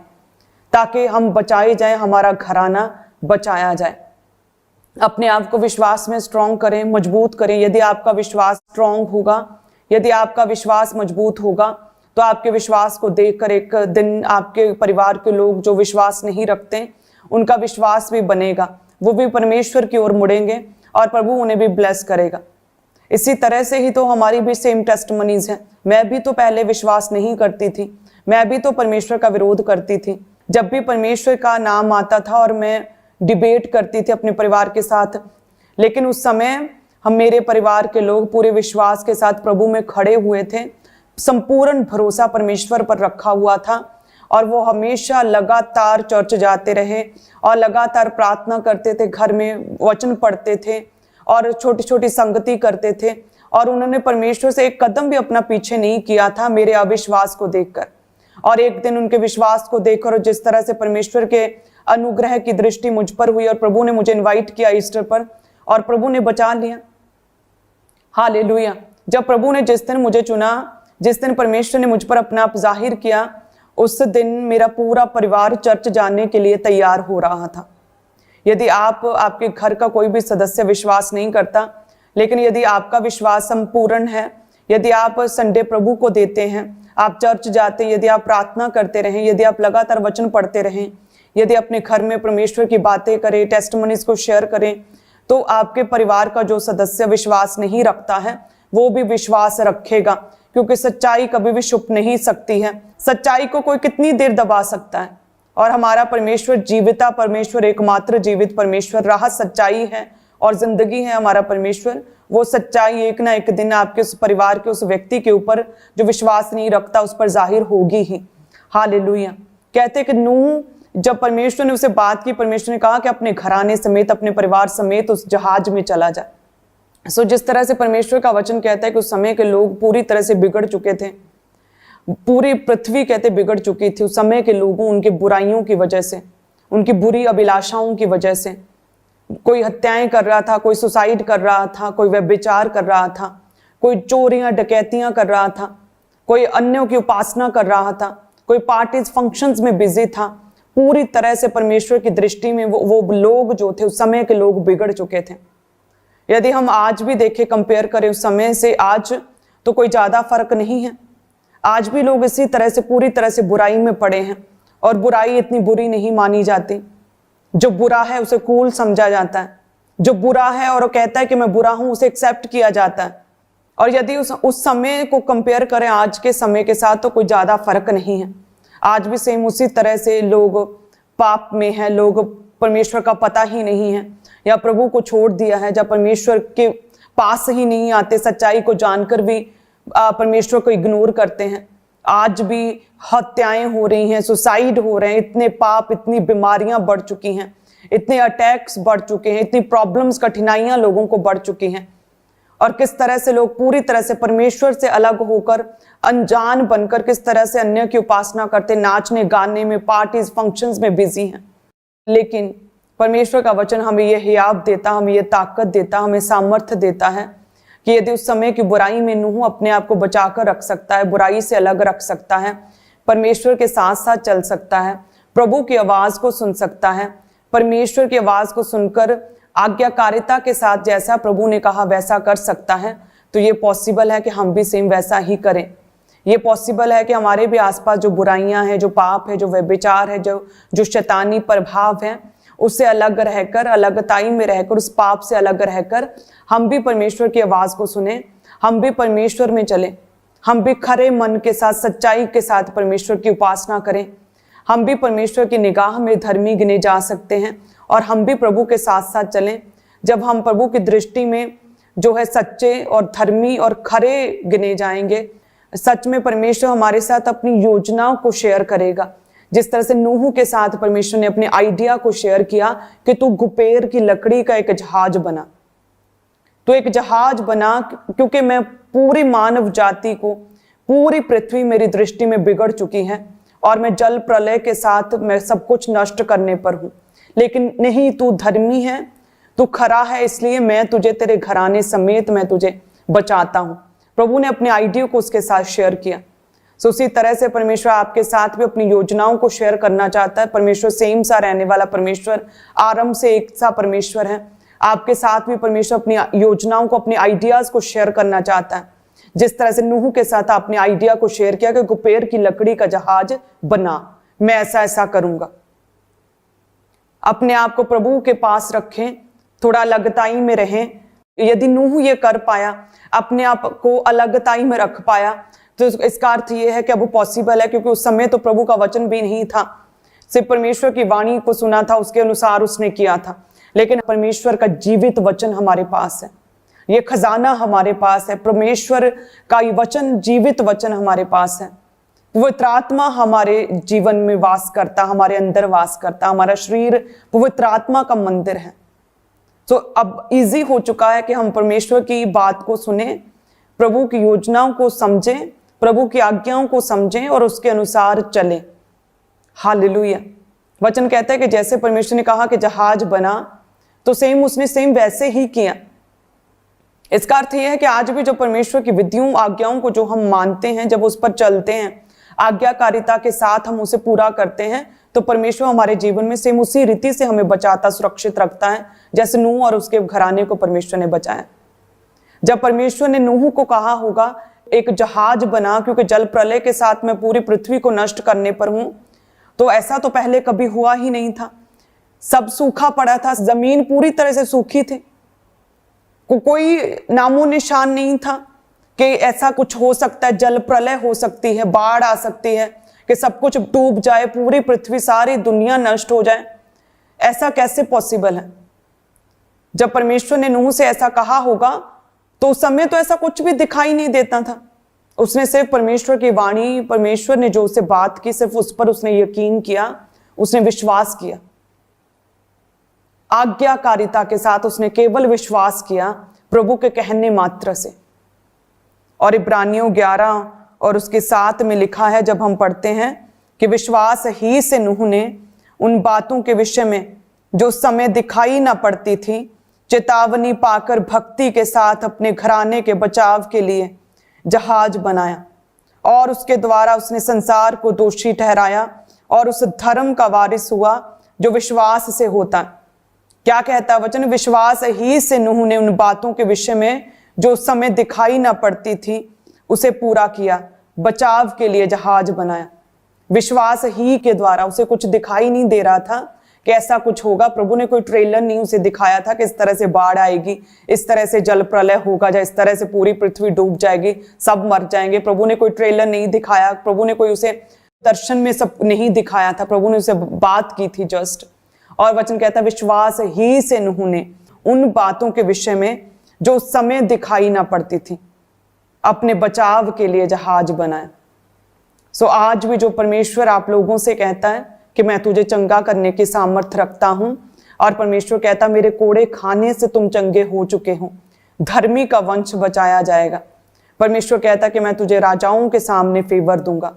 ताकि हम बचाए जाएं, हमारा घराना बचाया जाए। अपने आप को विश्वास में स्ट्रॉन्ग करें, मजबूत करें। यदि आपका विश्वास स्ट्रॉन्ग होगा, यदि आपका विश्वास मजबूत होगा, तो आपके विश्वास को देखकर एक दिन आपके परिवार के लोग जो विश्वास नहीं रखते, उनका विश्वास भी बनेगा, वो भी परमेश्वर की ओर मुड़ेंगे और प्रभु उन्हें भी ब्लेस करेगा। इसी तरह से ही तो हमारी भी सेम टेस्टिमनीज है। मैं भी तो पहले विश्वास नहीं करती थी, मैं भी तो परमेश्वर का विरोध करती थी। जब भी परमेश्वर का नाम आता था और मैं डिबेट करती थी अपने परिवार के साथ, लेकिन उस समय हम, मेरे परिवार के लोग पूरे विश्वास के साथ प्रभु में खड़े हुए थे, संपूर्ण भरोसा परमेश्वर पर रखा हुआ था और वो हमेशा लगातार चर्च जाते रहे और लगातार प्रार्थना करते थे, घर में वचन पढ़ते थे और छोटी छोटी संगति करते थे, और उन्होंने परमेश्वर से एक कदम भी अपना पीछे नहीं किया था मेरे अविश्वास को देखकर। और एक दिन उनके विश्वास को देखकर और जिस तरह से परमेश्वर के अनुग्रह की दृष्टि मुझ पर हुई और प्रभु ने मुझे इनवाइट किया ईस्टर पर और प्रभु ने बचा लिया। हालेलुया। जब प्रभु ने जिस दिन मुझे चुना, जिस दिन परमेश्वर ने मुझ पर अपना आप जाहिर किया, उस दिन मेरा पूरा परिवार चर्च जाने के लिए तैयार हो रहा था। यदि आपके घर का कोई भी सदस्य विश्वास नहीं करता, लेकिन यदि आपका विश्वास संपूर्ण है, यदि आप संडे प्रभु को देते हैं, आप चर्च जाते हैं, यदि आप प्रार्थना करते रहें, यदि आप लगातार वचन पढ़ते रहें, यदि अपने घर में परमेश्वर की बातें करें, टेस्टिमनीज को शेयर करें, तो आपके परिवार का जो सदस्य विश्वास नहीं रखता है वो भी विश्वास रखेगा, क्योंकि सच्चाई कभी भी छुप नहीं सकती है। सच्चाई को कोई कितनी देर दबा सकता है? और हमारा परमेश्वर जीविता परमेश्वर, एकमात्र जीवित परमेश्वर, राह सच्चाई है और जिंदगी है हमारा परमेश्वर। वो सच्चाई एक ना एक दिन आपके उस परिवार के उस व्यक्ति के ऊपर जो विश्वास नहीं रखता उस पर जाहिर होगी ही। हालेलुया। कहते कि नूह, जब परमेश्वर ने उसे बात की, परमेश्वर ने कहा कि अपने घराने समेत, अपने परिवार समेत उस जहाज में चला जाए। सो जिस तरह से परमेश्वर का वचन कहता है कि उस समय के लोग पूरी तरह से बिगड़ चुके थे, पूरी पृथ्वी कहते बिगड़ चुकी थी उस समय के लोगों, उनकी बुराइयों की वजह से, उनकी बुरी अभिलाषाओं की वजह से। कोई हत्याएं कर रहा था, कोई सुसाइड कर रहा था, कोई व्यभिचार कर रहा था, कोई चोरियां डकैतियां कर रहा था, कोई अन्यों की उपासना कर रहा था, कोई पार्टीज फंक्शंस में बिजी था। पूरी तरह से परमेश्वर की दृष्टि में वो लोग जो थे उस समय के लोग बिगड़ चुके थे। यदि हम आज भी देखें, कंपेयर करें उस समय से आज, तो कोई ज्यादा फर्क नहीं है। आज भी लोग इसी तरह से पूरी तरह से बुराई में पड़े हैं, और बुराई इतनी बुरी नहीं मानी जाती। जो बुरा है उसे कूल समझा जाता है, जो बुरा है और वो कहता है कि मैं बुरा हूं, उसे एक्सेप्ट किया जाता है। और यदि उस समय को कंपेयर करें आज के समय के साथ, तो कोई ज्यादा फर्क नहीं है। आज भी सेम उसी तरह से लोग पाप में हैं, लोग परमेश्वर का पता ही नहीं है या प्रभु को छोड़ दिया है, जब परमेश्वर के पास ही नहीं आते, सच्चाई को जानकर भी परमेश्वर को इग्नोर करते हैं। आज भी हत्याएं हो रही हैं, सुसाइड हो रहे हैं, इतने पाप, इतनी बीमारियां बढ़ चुकी हैं, इतने अटैक्स बढ़ चुके हैं, इतनी प्रॉब्लम्स, कठिनाइयां लोगों को बढ़ चुकी हैं। और किस तरह से लोग पूरी तरह से परमेश्वर से अलग होकर, अनजान बनकर किस तरह से अन्य की उपासना करते, नाचने गाने में, पार्टीज फंक्शंस में बिजी हैं। लेकिन परमेश्वर का वचन हमें यह हियाव देता, हमें यह ताकत देता, हमें सामर्थ्य देता है कि यदि उस समय की बुराई में नूह अपने आप को बचाकर रख सकता है, बुराई से अलग रख सकता है, परमेश्वर के साथ साथ चल सकता है, प्रभु की आवाज को सुन सकता है, परमेश्वर की आवाज को सुनकर आज्ञाकारिता के साथ जैसा प्रभु ने कहा वैसा कर सकता है, तो ये पॉसिबल है कि हम भी सेम वैसा ही करें। ये पॉसिबल है कि हमारे भी आसपास जो बुराइयां हैं, जो पाप है, जो व्यभिचार है, जो शैतानी प्रभाव है, उससे अलग रहकर, अलगताई में रहकर, उस पाप से अलग रहकर हम भी परमेश्वर की आवाज को सुने, हम भी परमेश्वर में चलें, हम भी खरे मन के साथ, सच्चाई के साथ परमेश्वर की उपासना करें। हम भी परमेश्वर की निगाह में धर्मी गिने जा सकते हैं और हम भी प्रभु के साथ साथ चलें। जब हम प्रभु की दृष्टि में जो है सच्चे और धर्मी और खरे गिने जाएंगे, सच में परमेश्वर हमारे साथ अपनी योजनाओं को शेयर करेगा। जिस तरह से नूह के साथ परमेश्वर ने अपने आइडिया को शेयर किया कि तू गुपेर की लकड़ी का एक जहाज बना, तो एक जहाज बना, क्योंकि मैं पूरी मानव जाति को, पूरी पृथ्वी मेरी दृष्टि में बिगड़ चुकी है और मैं जल प्रलय के साथ मैं सब कुछ नष्ट करने पर हूं। लेकिन नहीं, तू धर्मी है, तू खरा है, इसलिए मैं तुझे, तेरे घराने समेत मैं तुझे बचाता हूं। प्रभु ने अपने आइडिया को उसके साथ शेयर किया। सो उसी तरह से परमेश्वर आपके साथ भी अपनी योजनाओं को शेयर करना चाहता है। परमेश्वर सेम सा रहने वाला परमेश्वर, आरंभ से एक सा परमेश्वर है। आपके साथ भी परमेश्वर अपनी योजनाओं को, अपने आइडियाज को शेयर करना चाहता है। जिस तरह से नूह के साथ आपने आइडिया को शेयर किया कि गुपेर की लकड़ी का जहाज बना, मैं ऐसा ऐसा करूंगा। अपने आप को प्रभु के पास रखें, थोड़ा अलगताई में रहें। यदि नूह ये कर पाया, अपने आप को अलगताई में रख पाया, तो इसका अर्थ ये है कि अब वो पॉसिबल है, क्योंकि उस समय तो प्रभु का वचन भी नहीं था, सिर्फ परमेश्वर की वाणी को सुना था, उसके अनुसार उसने किया था। लेकिन परमेश्वर का जीवित वचन हमारे पास है, ये खजाना हमारे पास है, परमेश्वर का ये वचन, जीवित वचन हमारे पास है। पवित्र आत्मा हमारे जीवन में वास करता, हमारे अंदर वास करता, हमारा शरीर पवित्र आत्मा का मंदिर है। तो अब इजी हो चुका है कि हम परमेश्वर की बात को सुने, प्रभु की योजनाओं को समझें, प्रभु की आज्ञाओं को समझें और उसके अनुसार चलें। हालेलुया। वचन कहता है कि जैसे परमेश्वर ने कहा कि जहाज बना, तो उसने सेम वैसे ही किया। इसका अर्थ यह है कि आज भी जो परमेश्वर की विधियों आज्ञाओं को जो हम मानते हैं, जब उस पर चलते हैं, आज्ञाकारिता के साथ हम उसे पूरा करते हैं, तो परमेश्वर हमारे जीवन में सेम उसी रीति से हमें बचाता, सुरक्षित रखता है, जैसे नूह और उसके घराने को परमेश्वर ने बचाया। जब परमेश्वर ने नूह को कहा होगा एक जहाज बना, क्योंकि जल प्रलय के साथ मैं पूरी पृथ्वी को नष्ट करने पर हूं, तो ऐसा तो पहले कभी हुआ ही नहीं था। सब सूखा पड़ा था, जमीन पूरी तरह से सूखी थी, कोई नामो निशान नहीं था कि ऐसा कुछ हो सकता है, जल प्रलय हो सकती है, बाढ़ आ सकती है, कि सब कुछ डूब जाए, पूरी पृथ्वी, सारी दुनिया नष्ट हो जाए। ऐसा कैसे पॉसिबल है? जब परमेश्वर ने नूह से ऐसा कहा होगा, तो उस समय तो ऐसा कुछ भी दिखाई नहीं देता था। उसने सिर्फ परमेश्वर की वाणी, परमेश्वर ने जो उसे बात की, सिर्फ उस पर उसने यकीन किया, उसने विश्वास किया। आज्ञाकारिता के साथ उसने केवल विश्वास किया, प्रभु के कहने मात्र से। और इब्रानियों 11 और उसके 7 में लिखा है, जब हम पढ़ते हैं कि विश्वास ही से नूह ने उन बातों के विषय में जो समय दिखाई ना पड़ती थी, चेतावनी पाकर भक्ति के साथ अपने घराने के बचाव के लिए जहाज बनाया, और उसके द्वारा उसने संसार को दोषी ठहराया और उस धर्म का वारिस हुआ जो विश्वास से होता है। क्या कहता है वचन? विश्वास ही से नूह ने उन बातों के विषय में जो समय दिखाई ना पड़ती थी उसे पूरा किया, बचाव के लिए जहाज बनाया। विश्वास ही के द्वारा, उसे कुछ दिखाई नहीं दे रहा था कि ऐसा कुछ होगा। प्रभु ने कोई ट्रेलर नहीं उसे दिखाया था कि इस तरह से बाढ़ आएगी, इस तरह से जल प्रलय होगा, या इस तरह से पूरी पृथ्वी डूब जाएगी, सब मर जाएंगे। प्रभु ने कोई ट्रेलर नहीं दिखाया, प्रभु ने कोई उसे दर्शन में सब नहीं दिखाया था, प्रभु ने उसे बात की थी जस्ट। और वचन कहता है विश्वास ही से नूह ने उन बातों के विषय में जो उस समय दिखाई ना पड़ती थी, अपने बचाव के लिए जहाज बनाया। सो आज भी जो परमेश्वर आप लोगों से कहता है कि मैं तुझे चंगा करने की सामर्थ्य रखता हूं, और परमेश्वर कहता मेरे कोड़े खाने से तुम चंगे हो चुके हो, धर्मी का वंश बचाया जाएगा। परमेश्वर कहता कि मैं तुझे राजाओं के सामने फेवर दूंगा,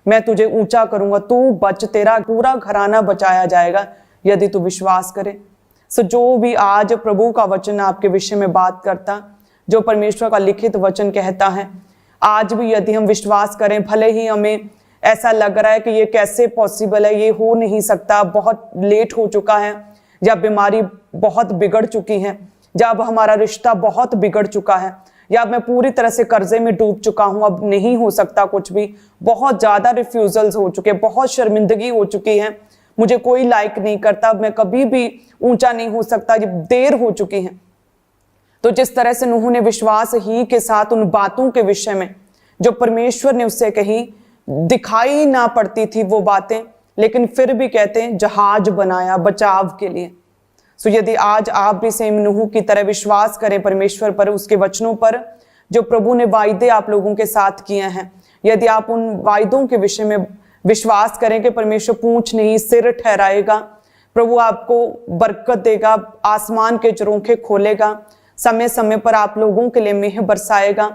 मैं तुझे ऊंचा करूंगा, तू बच, तेरा पूरा घराना बचाया जाएगा यदि तू विश्वास करे। सो जो भी आज प्रभु का वचन आपके विषय में बात करता, जो परमेश्वर का लिखित वचन कहता है, आज भी यदि हम विश्वास करें, भले ही हमें ऐसा लग रहा है कि ये कैसे पॉसिबल है, ये हो नहीं सकता, बहुत लेट हो चुका है, या बीमारी बहुत बिगड़ चुकी है, या अब हमारा रिश्ता बहुत बिगड़ चुका है, या मैं पूरी तरह से कर्जे में डूब चुका हूं, अब नहीं हो सकता कुछ भी, बहुत ज्यादा रिफ्यूजल्स हो चुके, बहुत शर्मिंदगी हो चुकी है, मुझे कोई लाइक नहीं करता, मैं कभी भी ऊंचा नहीं हो सकता, ये देर हो चुकी है। तो जिस तरह से नूह ने विश्वास ही के साथ उन बातों के विषय में जो परमेश्वर ने उससे कही, दिखाई ना पड़ती थी वो बातें, लेकिन फिर भी कहते हैं जहाज बनाया बचाव के लिए। सो यदि आज आप भी सेम नूह की तरह विश्वास करें परमेश्वर पर, उसके वचनों पर, जो प्रभु ने वायदे आप लोगों के साथ किए हैं, यदि आप उन वायदों के विषय में विश्वास करें कि परमेश्वर पूंछ नहीं सिर ठहराएगा, प्रभु आपको बरकत देगा, आसमान के झरोखे खोलेगा, समय समय पर आप लोगों के लिए मेह बरसाएगा,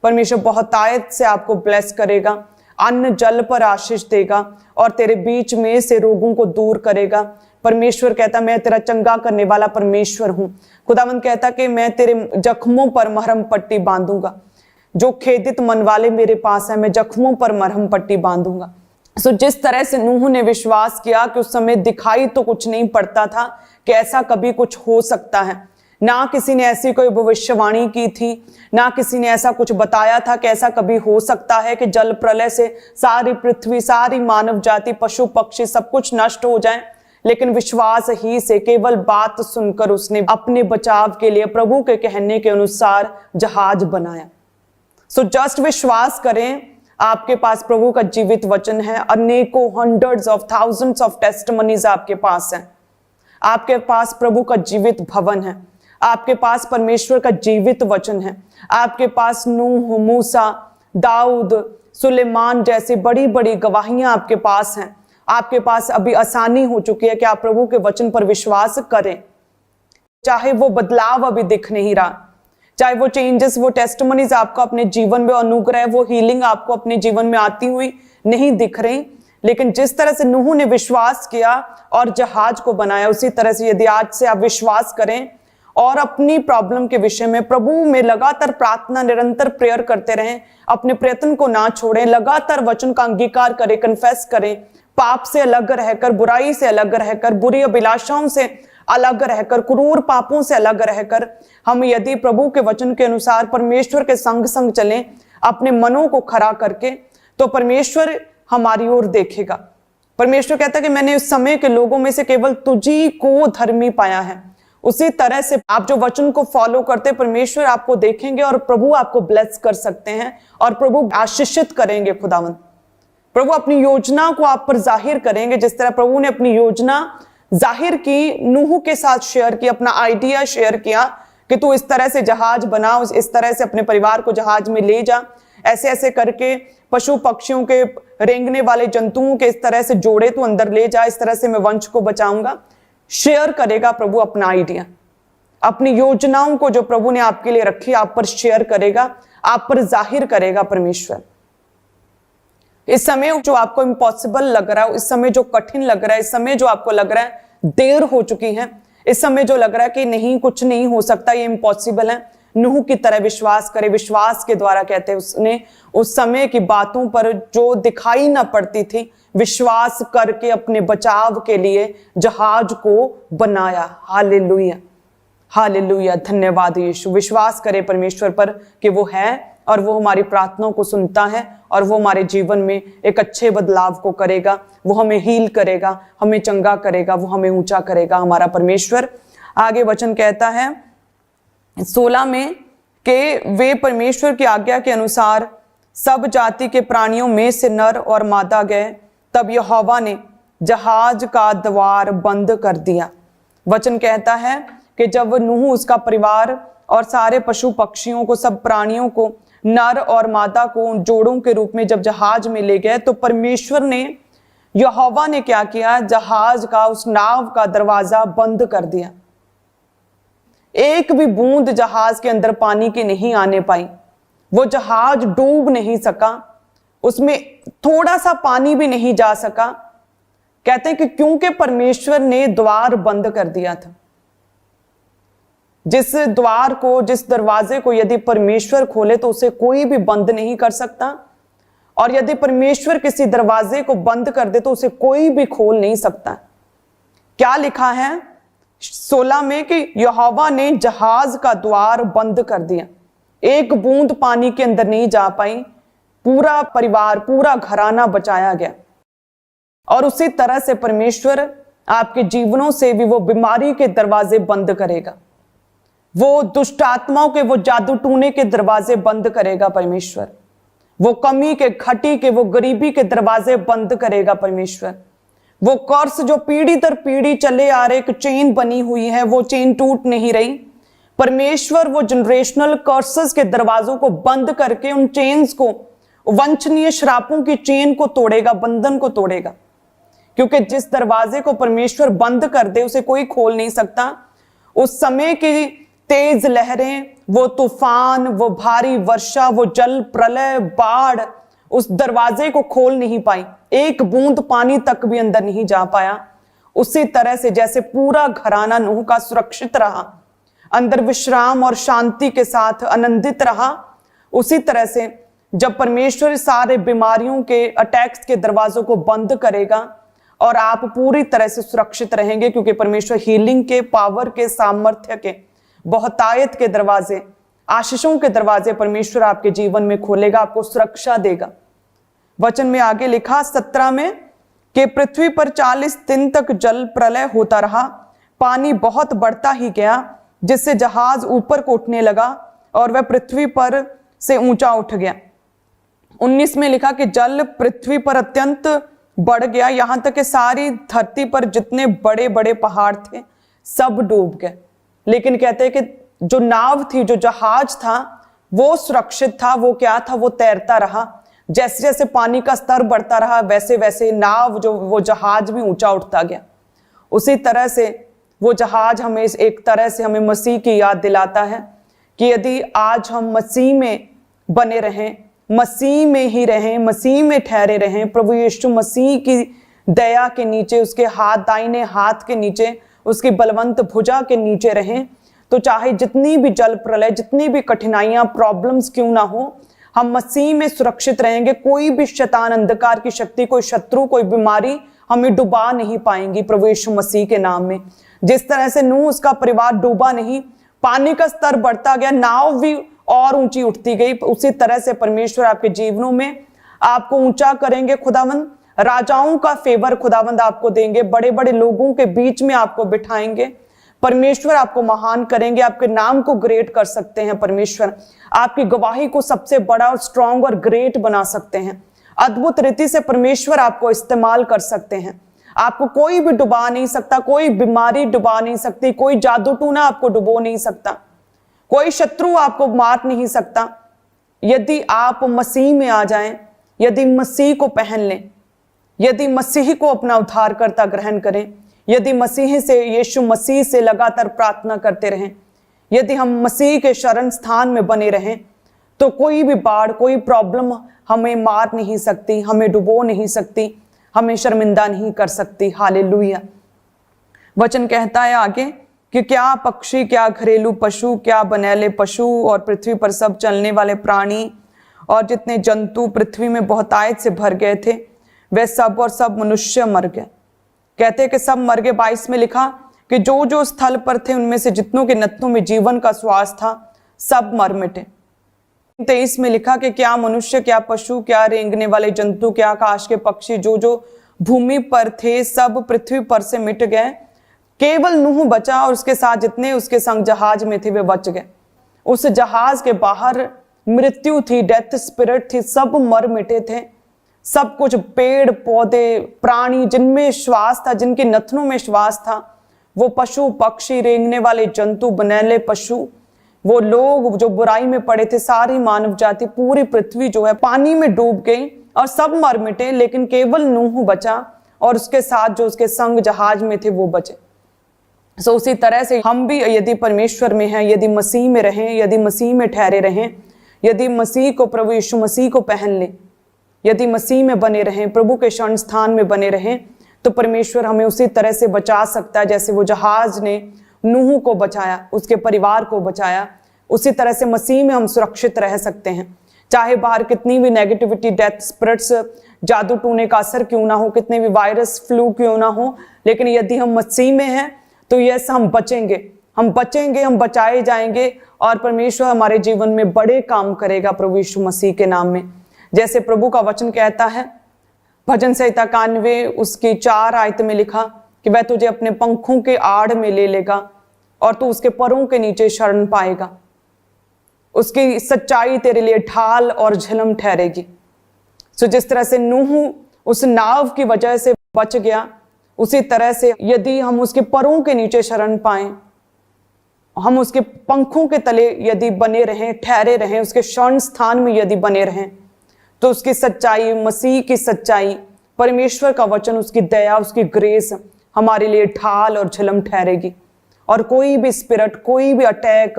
परमेश्वर बहुतायत से आपको ब्लेस करेगा, अन्न जल पर आशीष देगा, और तेरे बीच में से रोगों को दूर करेगा। परमेश्वर कहता मैं तेरा चंगा करने वाला परमेश्वर हूं। खुदावंद कहता कि मैं तेरे जख्मों पर मरहम पट्टी बांधूंगा, जो खेदित मन वाले मेरे पास है, मैं जख्मों पर मरहम पट्टी बांधूंगा। सो जिस तरह से नूह ने विश्वास किया कि उस समय दिखाई तो कुछ नहीं पड़ता था कि ऐसा कभी कुछ हो सकता है, ना किसी ने ऐसी कोई भविष्यवाणी की थी, ना किसी ने ऐसा कुछ बताया था कि ऐसा कभी हो सकता है कि जल प्रलय से सारी पृथ्वी, सारी मानव जाति, पशु पक्षी सब कुछ नष्ट हो जाए, लेकिन विश्वास ही से केवल बात सुनकर उसने अपने बचाव के लिए प्रभु के कहने के अनुसार जहाज बनाया। सो जस्ट विश्वास करें, आपके पास प्रभु का जीवित वचन है, अनेकों hundreds of thousands of testimonies आपके पास हैं, आपके पास प्रभु का जीवित भवन है, आपके पास परमेश्वर का जीवित वचन है, आपके पास नूह, मूसा, दाऊद, सुलेमान जैसी बड़ी बड़ी गवाहियां आपके पास हैं। आपके पास अभी आसानी हो चुकी है कि आप प्रभु के वचन पर विश्वास करें। चाहे वो बदलाव अभी दिख नहीं रहा, चाहे वो चेंजेस, वो टेस्टिमनीज आपको अपने जीवन में, अनुग्रह, वो हीलिंग आपको अपने जीवन में आती हुई नहीं दिख रही, लेकिन जिस तरह से नूह ने विश्वास किया और जहाज को बनाया, उसी तरह से यदि आज से आप विश्वास करें और अपनी प्रॉब्लम के विषय में प्रभु में लगातार प्रार्थना, निरंतर प्रेयर करते रहें, अपने प्रयत्न को ना छोड़ें, लगातार वचन का अंगीकार करें, कन्फेस करें, पाप से अलग रहकर, बुराई से अलग रहकर, बुरी अभिलाषाओं से अलग रहकर, क्रूर पापों से अलग रहकर हम यदि प्रभु के वचन के अनुसार परमेश्वर के संग संग चलें, अपने मनों को खड़ा करके, तो परमेश्वर हमारी ओर देखेगा। परमेश्वर कहता है कि मैंने उस समय के लोगों में से केवल तुझी को धर्मी पाया है। उसी तरह से आप जो वचन को फॉलो करते, परमेश्वर आपको देखेंगे और प्रभु आपको ब्लेस कर सकते हैं और प्रभु आशीषित करेंगे। खुदावंद प्रभु अपनी योजना को आप पर जाहिर करेंगे, जिस तरह प्रभु ने अपनी योजना जाहिर की, नूह के साथ शेयर की, अपना आइडिया शेयर किया कि तू इस तरह से जहाज बना, इस तरह से अपने परिवार को जहाज में ले जा, ऐसे ऐसे करके पशु पक्षियों के, रेंगने वाले जंतुओं के इस तरह से जोड़े तू अंदर ले जा, इस तरह से मैं वंश को बचाऊंगा। शेयर करेगा प्रभु अपना आइडिया, अपनी योजनाओं को जो प्रभु ने आपके लिए रखी आप पर शेयर करेगा, आप पर जाहिर करेगा परमेश्वर। इस समय जो आपको इम्पॉसिबल लग रहा है, इस समय जो कठिन लग रहा है, इस समय जो आपको लग रहा है देर हो चुकी है, इस समय जो लग रहा है कि नहीं, कुछ नहीं हो सकता, ये इम्पॉसिबल है, नूह की तरह विश्वास करे। विश्वास के द्वारा कहते हैं उसने उस समय की बातों पर जो दिखाई ना पड़ती थी, विश्वास करके अपने बचाव के लिए जहाज को बनाया। हालेलुया, हालेलुया, धन्यवाद यीशु। विश्वास करे परमेश्वर पर कि वो है और वो हमारी प्रार्थनाओं को सुनता है और वो हमारे जीवन में एक अच्छे बदलाव को करेगा, वो हमें हील करेगा, हमें चंगा करेगा, वो हमें ऊंचा करेगा हमारा परमेश्वर। आगे वचन कहता है 16 में कि वे परमेश्वर की आज्ञा के अनुसार सब जाति के प्राणियों में से नर और मादा गए, तब यहोवा ने जहाज का द्वार बंद कर दिया। वचन कहता है कि जब नूह, उसका परिवार और सारे पशु पक्षियों को, सब प्राणियों को, नर और मादा को जोड़ों के रूप में जब जहाज में ले गए, तो परमेश्वर ने, यहोवा ने क्या किया, जहाज का, उस नाव का दरवाजा बंद कर दिया। एक भी बूंद जहाज के अंदर पानी की नहीं आने पाई, वो जहाज डूब नहीं सका, उसमें थोड़ा सा पानी भी नहीं जा सका। कहते हैं कि क्योंकि परमेश्वर ने द्वार बंद कर दिया था। जिस द्वार को, जिस दरवाजे को यदि परमेश्वर खोले तो उसे कोई भी बंद नहीं कर सकता, और यदि परमेश्वर किसी दरवाजे को बंद कर दे तो उसे कोई भी खोल नहीं सकता। क्या लिखा है 16 में कि यहोवा ने जहाज का द्वार बंद कर दिया, एक बूंद पानी के अंदर नहीं जा पाई, पूरा परिवार, पूरा घराना बचाया गया। और उसी तरह से परमेश्वर आपके जीवनों से भी वो बीमारी के दरवाजे बंद करेगा, वो दुष्ट आत्माओं के, वो जादू टूने के दरवाजे बंद करेगा परमेश्वर, वो कमी के, घटी के, वो गरीबी के दरवाजे बंद करेगा परमेश्वर। वो कर्स जो पीढ़ी दर पीढ़ी चले आ रहे, एक चेन बनी हुई है, वो चेन टूट नहीं रही। परमेश्वर वो जनरेशनल कर्सेस के दरवाजों को बंद करके उन चेन्स को, वंचनीय श्रापों की चेन को तोड़ेगा, बंधन को तोड़ेगा। क्योंकि जिस दरवाजे को परमेश्वर बंद कर दे उसे कोई खोल नहीं सकता। उस समय की तेज लहरें, वो तूफान, वो भारी वर्षा, वो जल प्रलय, बाढ़ उस दरवाजे को खोल नहीं पाई, एक बूंद पानी तक भी अंदर नहीं जा पाया। उसी तरह से जैसे पूरा घराना नूह का सुरक्षित रहा, अंदर विश्राम और शांति के साथ आनंदित रहा, उसी तरह से जब परमेश्वर सारे बीमारियों के, अटैक्स के दरवाजों को बंद करेगा और आप पूरी तरह से सुरक्षित रहेंगे, क्योंकि परमेश्वर हीलिंग के, पावर के, सामर्थ्य के, बहुतायत के दरवाजे, आशीषों के दरवाजे परमेश्वर आपके जीवन में खोलेगा, आपको सुरक्षा देगा। वचन में आगे लिखा 17 में कि पृथ्वी पर 40 दिन तक जल प्रलय होता रहा, पानी बहुत बढ़ता ही गया, जिससे जहाज ऊपर को उठने लगा और वह पृथ्वी पर से ऊंचा उठ गया। 19 में लिखा कि जल पृथ्वी पर अत्यंत बढ़ गया, यहां तक कि सारी धरती पर जितने बड़े बड़े पहाड़ थे सब डूब गए। लेकिन कहते हैं कि जो नाव थी, जो जहाज था, वो सुरक्षित था। वो क्या था? वो तैरता रहा। जैसे जैसे पानी का स्तर बढ़ता रहा वैसे वैसे नाव जो वो जहाज भी ऊंचा उठता गया। उसी तरह से वो जहाज हमें एक तरह से हमें मसीह की याद दिलाता है कि यदि आज हम मसीह में बने रहें, मसीह में ही रहें, मसीह में ठहरे रहें, प्रभु यीशु मसीह की दया के नीचे, उसके हाथ, दाहिने हाथ के नीचे, उसकी बलवंत भुजा के नीचे रहें, तो चाहे जितनी भी जल प्रलय, जितनी भी कठिनाइयां, प्रॉब्लम्स क्यों ना हो, हम मसीह में सुरक्षित रहेंगे। कोई भी शैतान, अंधकार की शक्ति, कोई शत्रु, कोई बीमारी हमें डुबा नहीं पाएंगी प्रभु यीशु मसीह के नाम में। जिस तरह से नूह, उसका परिवार डूबा नहीं, पानी का स्तर बढ़ता गया, नाव भी और ऊंची उठती गई, उसी तरह से परमेश्वर आपके जीवनों में आपको ऊंचा करेंगे। खुदावंद राजाओं का फेवर खुदावंद आपको देंगे, बड़े बड़े लोगों के बीच में आपको बिठाएंगे। परमेश्वर आपको महान करेंगे, आपके नाम को ग्रेट कर सकते हैं। परमेश्वर आपकी गवाही को सबसे बड़ा और स्ट्रांग और ग्रेट बना सकते हैं। अद्भुत रीति से परमेश्वर आपको इस्तेमाल कर सकते हैं। आपको कोई भी डुबा नहीं सकता, कोई बीमारी डुबा नहीं सकती, कोई जादू टूना आपको डुबो नहीं सकता, कोई शत्रु आपको मार नहीं सकता। यदि आप मसीह में आ जाएं, यदि मसीह को पहन लें, यदि मसीह को अपना उद्धारकर्ता ग्रहण करें, यदि मसीह से, यीशु मसीह से लगातार प्रार्थना करते रहें, यदि हम मसीह के शरण स्थान में बने रहें, तो कोई भी बाढ़, कोई प्रॉब्लम हमें मार नहीं सकती, हमें डुबो नहीं सकती, हमें शर्मिंदा नहीं कर सकती। हालेलुया। वचन कहता है आगे कि क्या पक्षी, क्या घरेलू पशु, क्या बनैले पशु और पृथ्वी पर सब चलने वाले प्राणी और जितने जंतु पृथ्वी में बहुतायत से भर गए थे, वे सब और सब मनुष्य मर गए। कहते कि सब मर गए। 22 में लिखा कि जो जो स्थल पर थे उनमें से जितनों के नथनों में जीवन का श्वास था, सब मर मिटे। 23 में लिखा कि क्या मनुष्य, क्या पशु, क्या रेंगने वाले जंतु, क्या आकाश के पक्षी, जो जो भूमि पर थे, सब पृथ्वी पर से मिट गए, केवल नूह बचा और उसके साथ जितने उसके संग जहाज में थे वे बच गए। उस जहाज के बाहर मृत्यु थी, डेथ स्पिरिट थी, सब मर मिटे थे। सब कुछ, पेड़ पौधे, प्राणी जिनमें श्वास था, जिनके नथनों में श्वास था, वो पशु पक्षी, रेंगने वाले जंतु, बनैले पशु, वो लोग जो बुराई में पड़े थे, सारी मानव जाति, पूरी पृथ्वी जो है पानी में डूब गई और सब मर मिटे, लेकिन केवल नूह बचा और उसके साथ जो उसके संग जहाज में थे वो बचे। सो उसी तरह से हम भी यदि परमेश्वर में हैं, यदि मसीह में रहें, यदि मसीह में ठहरे रहें, यदि मसीह को, प्रभु यीशु मसीह को पहन लें, यदि मसीह में बने रहें, प्रभु के शरण स्थान में बने रहें, तो परमेश्वर हमें उसी तरह से बचा सकता है जैसे वो जहाज ने नूह को बचाया, उसके परिवार को बचाया। उसी तरह से मसीह में हम सुरक्षित रह सकते हैं। चाहे बाहर कितनी भी नेगेटिविटी, डेथ स्पिरिट्स, जादू टूने का असर क्यों ना हो, कितने भी वायरस, फ्लू क्यों ना हो, लेकिन यदि हम मसीह में हैं तो यस, हम बचेंगे, हम बचेंगे, हम बचाए जाएंगे और परमेश्वर हमारे जीवन में बड़े काम करेगा प्रभु यीशु मसीह के नाम में। जैसे प्रभु का वचन कहता है भजन संहिता 91 उसकी 4 आयत में लिखा कि वह तुझे अपने पंखों के आड़ में ले लेगा और तू उसके परों के नीचे शरण पाएगा। उसकी सच्चाई तेरे लिए ढाल और झिलम ठहरेगी। सो जिस तरह से नूह उस नाव की वजह से बच गया, उसी तरह से यदि हम उसके परों के नीचे शरण पाएं, हम उसके पंखों के तले यदि बने रहें, ठहरे रहें, उसके शरण स्थान में यदि बने रहें, तो उसकी सच्चाई, मसीह की सच्चाई, परमेश्वर का वचन, उसकी दया, उसकी ग्रेस हमारे लिए ढाल और झिलम ठहरेगी। और कोई भी स्पिरिट, कोई भी अटैक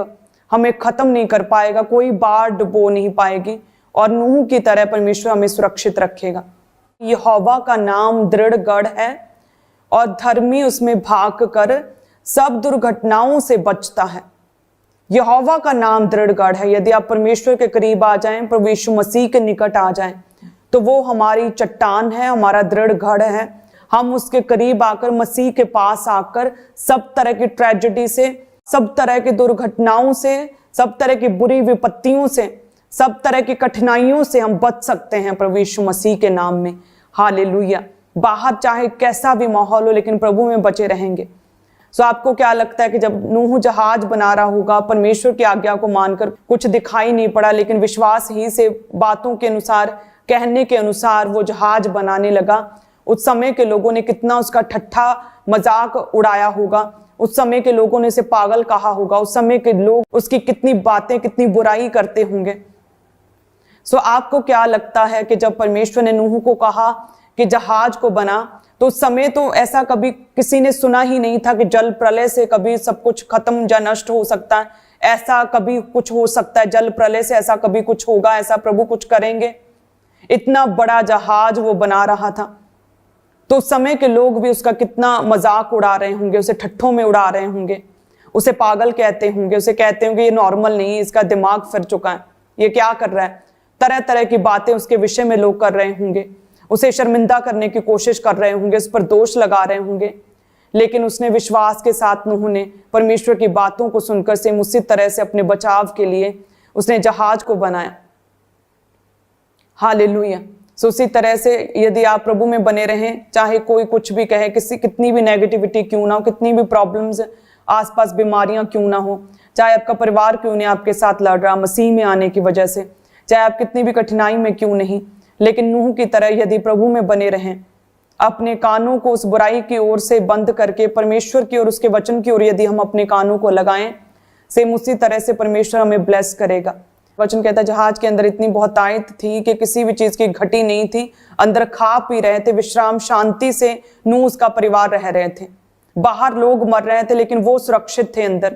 हमें खत्म नहीं कर पाएगा, कोई बाढ़ डुबो नहीं पाएगी और नूह की तरह परमेश्वर हमें सुरक्षित रखेगा। यहोवा का नाम दृढ़ गढ़ है और धर्मी उसमें भाग कर सब दुर्घटनाओं से बचता है। यहोवा का नाम दृढ़ गढ़ है। यदि आप परमेश्वर के करीब आ जाएं, प्रभु यीशु मसीह के निकट आ जाएं, तो वो हमारी चट्टान है, हमारा दृढ़ गढ़ है। हम उसके करीब आकर, मसीह के पास आकर सब तरह की ट्रेजेडी से, सब तरह की दुर्घटनाओं से, सब तरह की बुरी विपत्तियों से, सब तरह की कठिनाइयों से हम बच सकते हैं प्रभु यीशु मसीह के नाम में। हालेलुया। बाहर चाहे कैसा भी माहौल हो, लेकिन प्रभु में बचे रहेंगे। सो आपको क्या लगता है कि जब नूह जहाज बना रहा होगा, परमेश्वर की आज्ञा को मानकर, कुछ दिखाई नहीं पड़ा, लेकिन विश्वास ही से, बातों के अनुसार, कहने के अनुसार वो जहाज बनाने लगा, उस समय के लोगों ने कितना उसका ठट्ठा मजाक उड़ाया होगा, उस समय के लोगों ने उसे पागल कहा होगा, उस समय के लोग उसकी कितनी बातें, कितनी बुराई करते होंगे। सो आपको क्या लगता है कि जब परमेश्वर ने नूह को कहा कि जहाज को बना, तो उस समय तो ऐसा कभी किसी ने सुना ही नहीं था कि जल प्रलय से कभी सब कुछ खत्म या नष्ट हो सकता है, ऐसा कभी कुछ हो सकता है, जल प्रलय से ऐसा कभी कुछ होगा, ऐसा प्रभु कुछ करेंगे। इतना बड़ा जहाज वो बना रहा था, तो उस समय के लोग भी उसका कितना मजाक उड़ा रहे होंगे, उसे ठट्ठों में उड़ा रहे होंगे, उसे पागल कहते होंगे, उसे कहते होंगे ये नॉर्मल नहीं है, इसका दिमाग फिर चुका है, ये क्या कर रहा है। तरह तरह की बातें उसके विषय में लोग कर रहे होंगे, उसे शर्मिंदा करने की कोशिश कर रहे होंगे, उस पर दोष लगा रहे होंगे। लेकिन उसने विश्वास के साथ नूह ने परमेश्वर की बातों को सुनकर सेम उसी तरह से अपने बचाव के लिए उसने जहाज को बनाया। हालेलुया। सो उसी तरह से यदि आप प्रभु में बने रहें, चाहे कोई कुछ भी कहे, कितनी भी नेगेटिविटी क्यों ना हो, कितनी भी प्रॉब्लम्स आसपास बीमारियां क्यों ना हो, चाहे आपका परिवार क्यों नहीं आपके साथ लड़ रहा मसीह में आने की वजह से, चाहे आप कितनी भी कठिनाई में क्यों नहीं, लेकिन नूह की तरह यदि प्रभु में बने रहें, अपने कानों को उस बुराई की ओर से बंद करके परमेश्वर की ओर, उसके वचन की ओर यदि हम अपने कानों को लगाएं, सेम उसी तरह से परमेश्वर हमें ब्लेस करेगा। वचन कहता है जहाज के अंदर इतनी बहुतायत थी कि किसी भी चीज की घटी नहीं थी, अंदर खा पी रहे थे, विश्राम शांति से नूह उसका परिवार रह रहे थे। बाहर लोग मर रहे थे लेकिन वो सुरक्षित थे अंदर।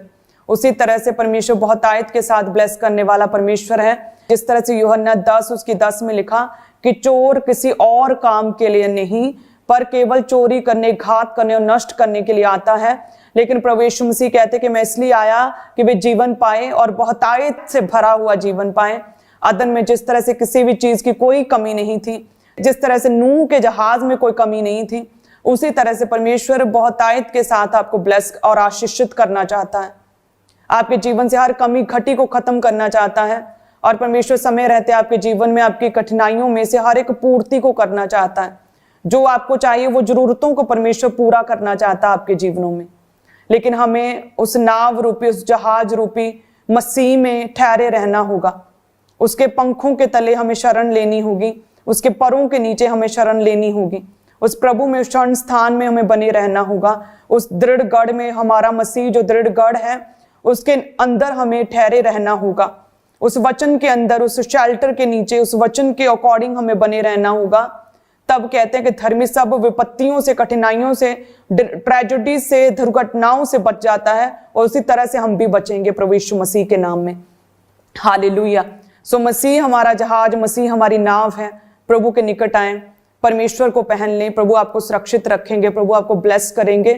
उसी तरह से परमेश्वर बहुतायत के साथ ब्लेस करने वाला परमेश्वर है। जिस तरह से यूहन्ना 10 उसकी 10 में लिखा कि चोर किसी और काम के लिए नहीं पर केवल चोरी करने, घात करने और नष्ट करने के लिए आता है, लेकिन प्रभु यीशु मसीह कहते कि मैं इसलिए आया कि वे जीवन पाए और बहुतायत से भरा हुआ जीवन पाए। अदन में जिस तरह से किसी भी चीज की कोई कमी नहीं थी, जिस तरह से नूह के जहाज में कोई कमी नहीं थी, उसी तरह से परमेश्वर बहुतायत के साथ आपको ब्लेस और आशीषित करना चाहता है। आपके जीवन से हर कमी घटी को खत्म करना चाहता है और परमेश्वर समय रहते आपके जीवन में आपकी कठिनाइयों में से हर एक पूर्ति को करना चाहता है। जो आपको चाहिए वो जरूरतों को परमेश्वर पूरा करना चाहता है आपके जीवनों में। लेकिन हमें उस नाव रूपी, उस जहाज रूपी मसीह में ठहरे रहना होगा। उसके पंखों के तले हमें शरण लेनी होगी, उसके परों के नीचे हमें शरण लेनी होगी। उस प्रभु में, उस शरण स्थान में हमें बने रहना होगा। उस दृढ़ गढ़ में, हमारा मसीह जो दृढ़ गढ़ है उसके अंदर हमें ठहरे रहना होगा। उस वचन के अंदर, उस शेल्टर के नीचे, उस वचन के अकॉर्डिंग हमें बने रहना होगा। तब कहते हैं कि धर्मी सब विपत्तियों से, कठिनाइयों से, ट्रेजेडी से, दुर्घटनाओं से बच जाता है और उसी तरह से हम भी बचेंगे प्रभु यीशु मसीह के नाम में। हालेलुया। सो मसीह हमारा जहाज, मसीह हमारी नाव है। प्रभु के निकट आए, परमेश्वर को पहन लें। प्रभु आपको सुरक्षित रखेंगे, प्रभु आपको ब्लेस करेंगे,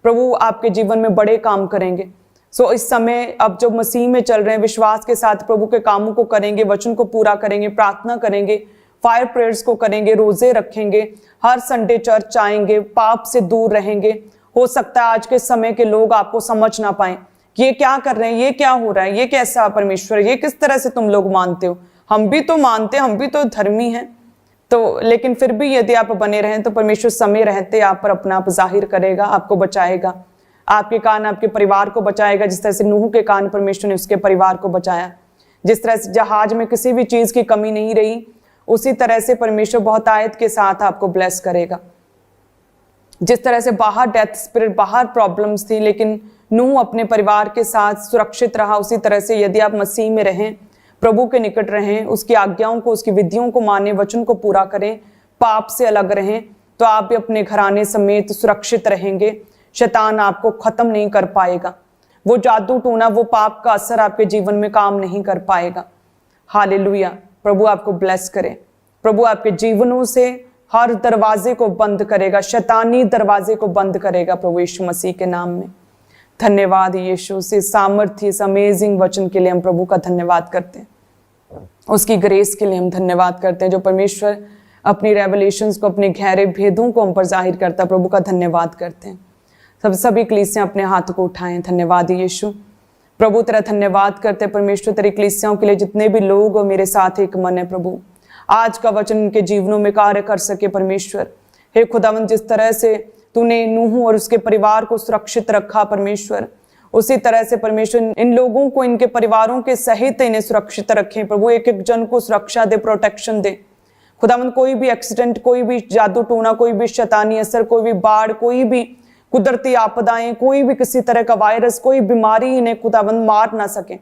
प्रभु आपके जीवन में बड़े काम करेंगे। सो इस समय अब जो मसीह में चल रहे हैं, विश्वास के साथ प्रभु के कामों को करेंगे, वचन को पूरा करेंगे, प्रार्थना करेंगे, फायर प्रेयर्स को करेंगे, रोजे रखेंगे, हर संडे चर्च आएंगे, पाप से दूर रहेंगे। हो सकता है आज के समय के लोग आपको समझ ना पाए कि ये क्या कर रहे हैं, ये क्या हो रहा है, ये कैसा परमेश्वर, ये किस तरह से तुम लोग मानते हो। हम भी तो मानते, हम भी तो धर्मी हैं। तो लेकिन फिर भी यदि आप बने रहें तो परमेश्वर समय रहते आप पर अपना आप जाहिर करेगा, आपको बचाएगा, आपके कान आपके परिवार को बचाएगा। जिस तरह से नूह के कान परमेश्वर ने उसके परिवार को बचाया, जिस तरह से जहाज में किसी भी चीज की कमी नहीं रही, उसी तरह से परमेश्वर बहुतायत के साथ आपको ब्लेस करेगा। जिस तरह से बाहर डेथ स्पिरिट, बाहर प्रॉब्लम्स थी, लेकिन नूह अपने परिवार के साथ सुरक्षित रहा, उसी तरह से यदि आप मसीह में रहें, प्रभु के निकट रहें, उसकी आज्ञाओं को, उसकी विधियों को माने, वचन को पूरा करें, पाप से अलग रहें, तो आप भी अपने घराने समेत सुरक्षित रहेंगे। शैतान आपको खत्म नहीं कर पाएगा, वो जादू टूना, वो पाप का असर आपके जीवन में काम नहीं कर पाएगा। हालेलुया। प्रभु आपको ब्लेस करे, प्रभु आपके जीवनों से हर दरवाजे को बंद करेगा, शैतानी दरवाजे को बंद करेगा प्रभु यीशु मसीह के नाम में। धन्यवाद यीशु से सामर्थ्य, इस अमेजिंग वचन के लिए हम प्रभु का धन्यवाद करते हैं, उसकी ग्रेस के लिए हम धन्यवाद करते हैं जो परमेश्वर अपनी रेवलेशंस को, अपने गहरे भेदों को हम पर जाहिर करता है। प्रभु का धन्यवाद करते हैं। सभी कलीसियां अपने हाथ को उठाएं। धन्यवाद यीशु। प्रभु तेरा धन्यवाद करते हैं परमेश्वर, तेरी कलीसियाओं के लिए जितने भी लोग और मेरे साथ एक मन है प्रभु, आज का वचन इनके जीवनों में कार्य कर सके परमेश्वर। हे खुदावंद, जिस तरह से तूने नूह और उसके परिवार को सुरक्षित रखा परमेश्वर, उसी तरह से परमेश्वर इन लोगों को, इनके परिवारों के सहित इन्हें सुरक्षित रखें प्रभु। एक एक जन को सुरक्षा दे, प्रोटेक्शन दे खुदावंद। कोई भी एक्सीडेंट, कोई भी जादू टोना, कोई भी शैतानी असर, कोई भी बाढ़, कोई भी कुदरती आपदाएं, कोई भी किसी तरह का वायरस, कोई बीमारी इन्हें खुदावंद मार ना सके।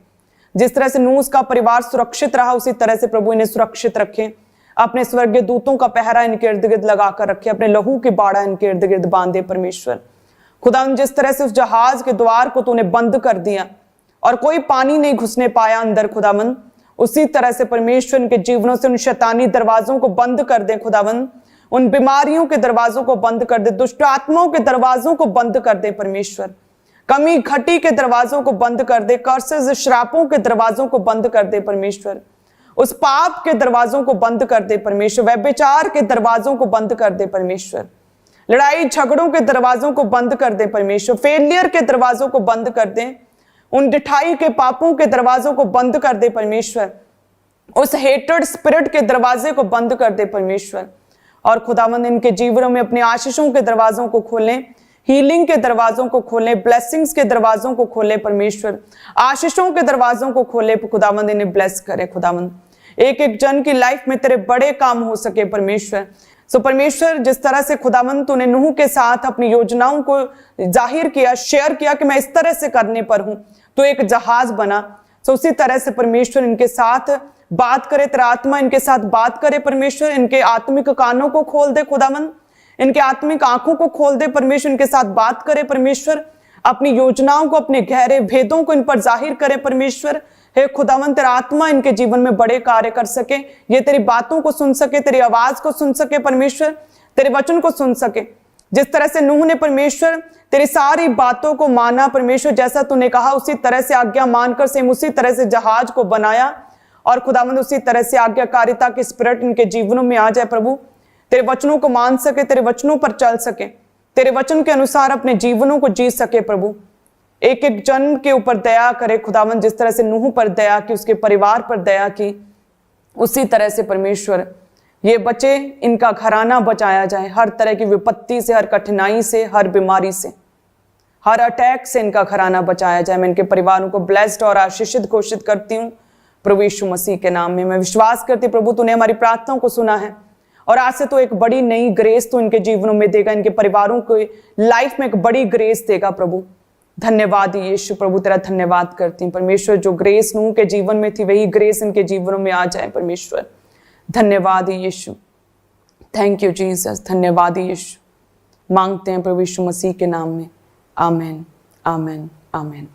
जिस तरह से नूह का परिवार सुरक्षित रहा, उसी तरह से प्रभु इन्हें सुरक्षित रखें। अपने स्वर्गीय दूतों का पहरा इनके इर्द गिर्द लगाकर रखे, अपने लहू की बाड़ा इनके इर्द गिर्द बांधे परमेश्वर। खुदा जिस तरह से उस जहाज के द्वार को तूने बंद कर दिया और कोई पानी नहीं घुसने पाया अंदर खुदावन, उसी तरह से परमेश्वर इनके जीवनों से उन शैतानी दरवाजों को बंद कर दे खुदावन, उन बीमारियों के दरवाजों को बंद कर दे, दुष्ट आत्माओं के दरवाजों को बंद कर दे परमेश्वर, कमी घटी के दरवाजों को बंद कर दे, कर्सेस श्रापों के दरवाजों को बंद कर दे परमेश्वर, उस पाप के दरवाजों को बंद कर दे परमेश्वर, व्यभिचार के दरवाजों को बंद कर दे परमेश्वर, लड़ाई झगड़ों के दरवाजों को बंद कर दे परमेश्वर, फेलियर के दरवाजों को बंद कर दे, उन डिठाई के पापों के दरवाजों को बंद कर दे परमेश्वर, उस हेटेड स्पिरिट के दरवाजे को बंद कर दे परमेश्वर। और खुदावंद इनके जीवनों में अपनी आशीषों के दरवाजों को खोलें, हीलिंग के दरवाजों को खोलें, ब्लेसिंग्स के दरवाजों को खोलें परमेश्वर, आशीषों के दरवाजों को खोलें खुदावंद, इन्हें ब्लेस करे खुदावंद, एक एक जन की लाइफ में तेरे बड़े काम हो सके परमेश्वर। सो परमेश्वर जिस तरह से खुदावंद तूने नूह के साथ अपनी योजनाओं को जाहिर किया, शेयर किया कि मैं इस तरह से करने पर हूं, तो एक जहाज बना, सो उसी तरह से परमेश्वर इनके साथ बात करे, तेरा आत्मा इनके साथ बात करे परमेश्वर, इनके आत्मिक कानों को खोल दे खुदावंद, इनके आत्मिक आंखों को खोल दे परमेश्वर, इनके साथ बात करे परमेश्वर, अपनी योजनाओं को, अपने गहरे भेदों को इन पर जाहिर करे परमेश्वर। हे खुदावंद तेरा आत्मा इनके जीवन में बड़े कार्य कर सके, ये तेरी बातों को सुन सके, तेरी आवाज को सुन सके परमेश्वर, तेरे वचन को सुन सके। जिस तरह से नूह ने परमेश्वर तेरी सारी बातों को माना परमेश्वर, जैसा तूने कहा उसी तरह से आज्ञा मानकर सेम उसी तरह से जहाज को बनाया, और खुदावंद उसी तरह से आज्ञाकारिता की स्पिरिट इनके जीवनों में आ जाए प्रभु, तेरे वचनों को मान सके, तेरे वचनों पर चल सके, तेरे वचन के अनुसार अपने जीवनों को जी सके प्रभु। एक एक जन के ऊपर दया करे खुदावंद, जिस तरह से नूह पर दया की, उसके परिवार पर दया की, उसी तरह से परमेश्वर ये बचे, इनका घराना बचाया जाए हर तरह की विपत्ति से, हर कठिनाई से, हर बीमारी से, हर अटैक से इनका घराना बचाया जाए। मैं इनके परिवारों को ब्लेस्ड और आशीषित घोषित करती हूँ प्रभु यीशु मसीह के नाम में। मैं विश्वास करती प्रभु तूने हमारी प्रार्थनाओं को सुना है, और आज से तो एक बड़ी नई ग्रेस तो इनके जीवनों में देगा, इनके परिवारों को लाइफ में एक बड़ी ग्रेस देगा प्रभु। धन्यवाद यीशु, प्रभु तेरा धन्यवाद करती हूँ परमेश्वर, जो ग्रेस नूह के जीवन में थी वही ग्रेस इनके जीवनों में आ जाए परमेश्वर। धन्यवाद यीशु, थैंक यू जीसस, धन्यवाद यीशु। मांगते हैं प्रभु यीशु मसीह के नाम में, आमेन आमेन आमेन।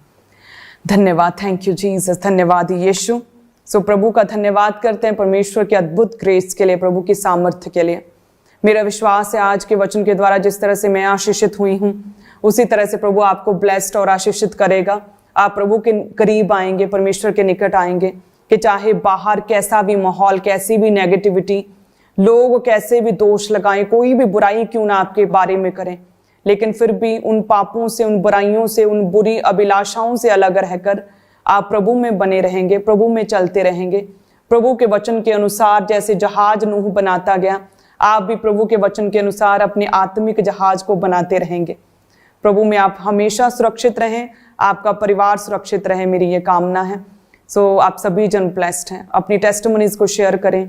धन्यवाद, थैंक यू जीसस, धन्यवाद यीशु। सो प्रभु का धन्यवाद करते हैं परमेश्वर की अद्भुत ग्रेस के लिए, प्रभु की सामर्थ्य के लिए। मेरा विश्वास है आज के वचन के द्वारा जिस तरह से मैं आशीषित हुई हूँ, उसी तरह से प्रभु आपको ब्लेस्ड और आशीषित करेगा। आप प्रभु के करीब आएंगे, परमेश्वर के निकट आएंगे, कि चाहे बाहर कैसा भी माहौल, कैसी भी नेगेटिविटी, लोग कैसे भी दोष लगाएं, कोई भी बुराई क्यों ना आपके बारे में करें, लेकिन फिर भी उन पापों से, उन बुराइयों से, उन बुरी अभिलाषाओं से अलग रहकर आप प्रभु में बने रहेंगे, प्रभु में चलते रहेंगे। प्रभु के वचन के अनुसार जैसे जहाज नूह बनाता गया, आप भी प्रभु के वचन के अनुसार अपने आत्मिक जहाज को बनाते रहेंगे। प्रभु में आप हमेशा सुरक्षित रहें, आपका परिवार सुरक्षित रहे, मेरी ये कामना है। सो आप सभी जन ब्लेस्ड हैं। अपनी टेस्टिमनीज को शेयर करें,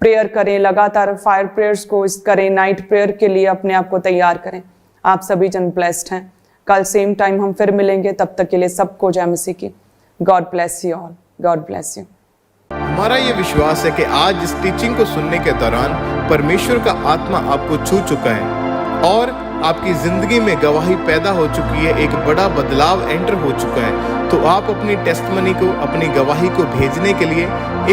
प्रेयर करें, लगातार फायर प्रेयर्स को करें, नाइट प्रेयर के लिए अपने आप को तैयार करें। आप सभी जन ब्लेस्ड हैं। कल सेम टाइम हम फिर मिलेंगे, तब तक के लिए सबको जय मसीह की। God bless you all, God bless you. हमारा ये विश्वास है कि आज इस टीचिंग को सुनने के दौरान परमेश्वर का आत्मा आपको छू चुका है और आपकी जिंदगी में गवाही पैदा हो चुकी है, एक बड़ा बदलाव एंटर हो चुका है। तो आप अपनी टेस्टमनी को, अपनी गवाही को भेजने के लिए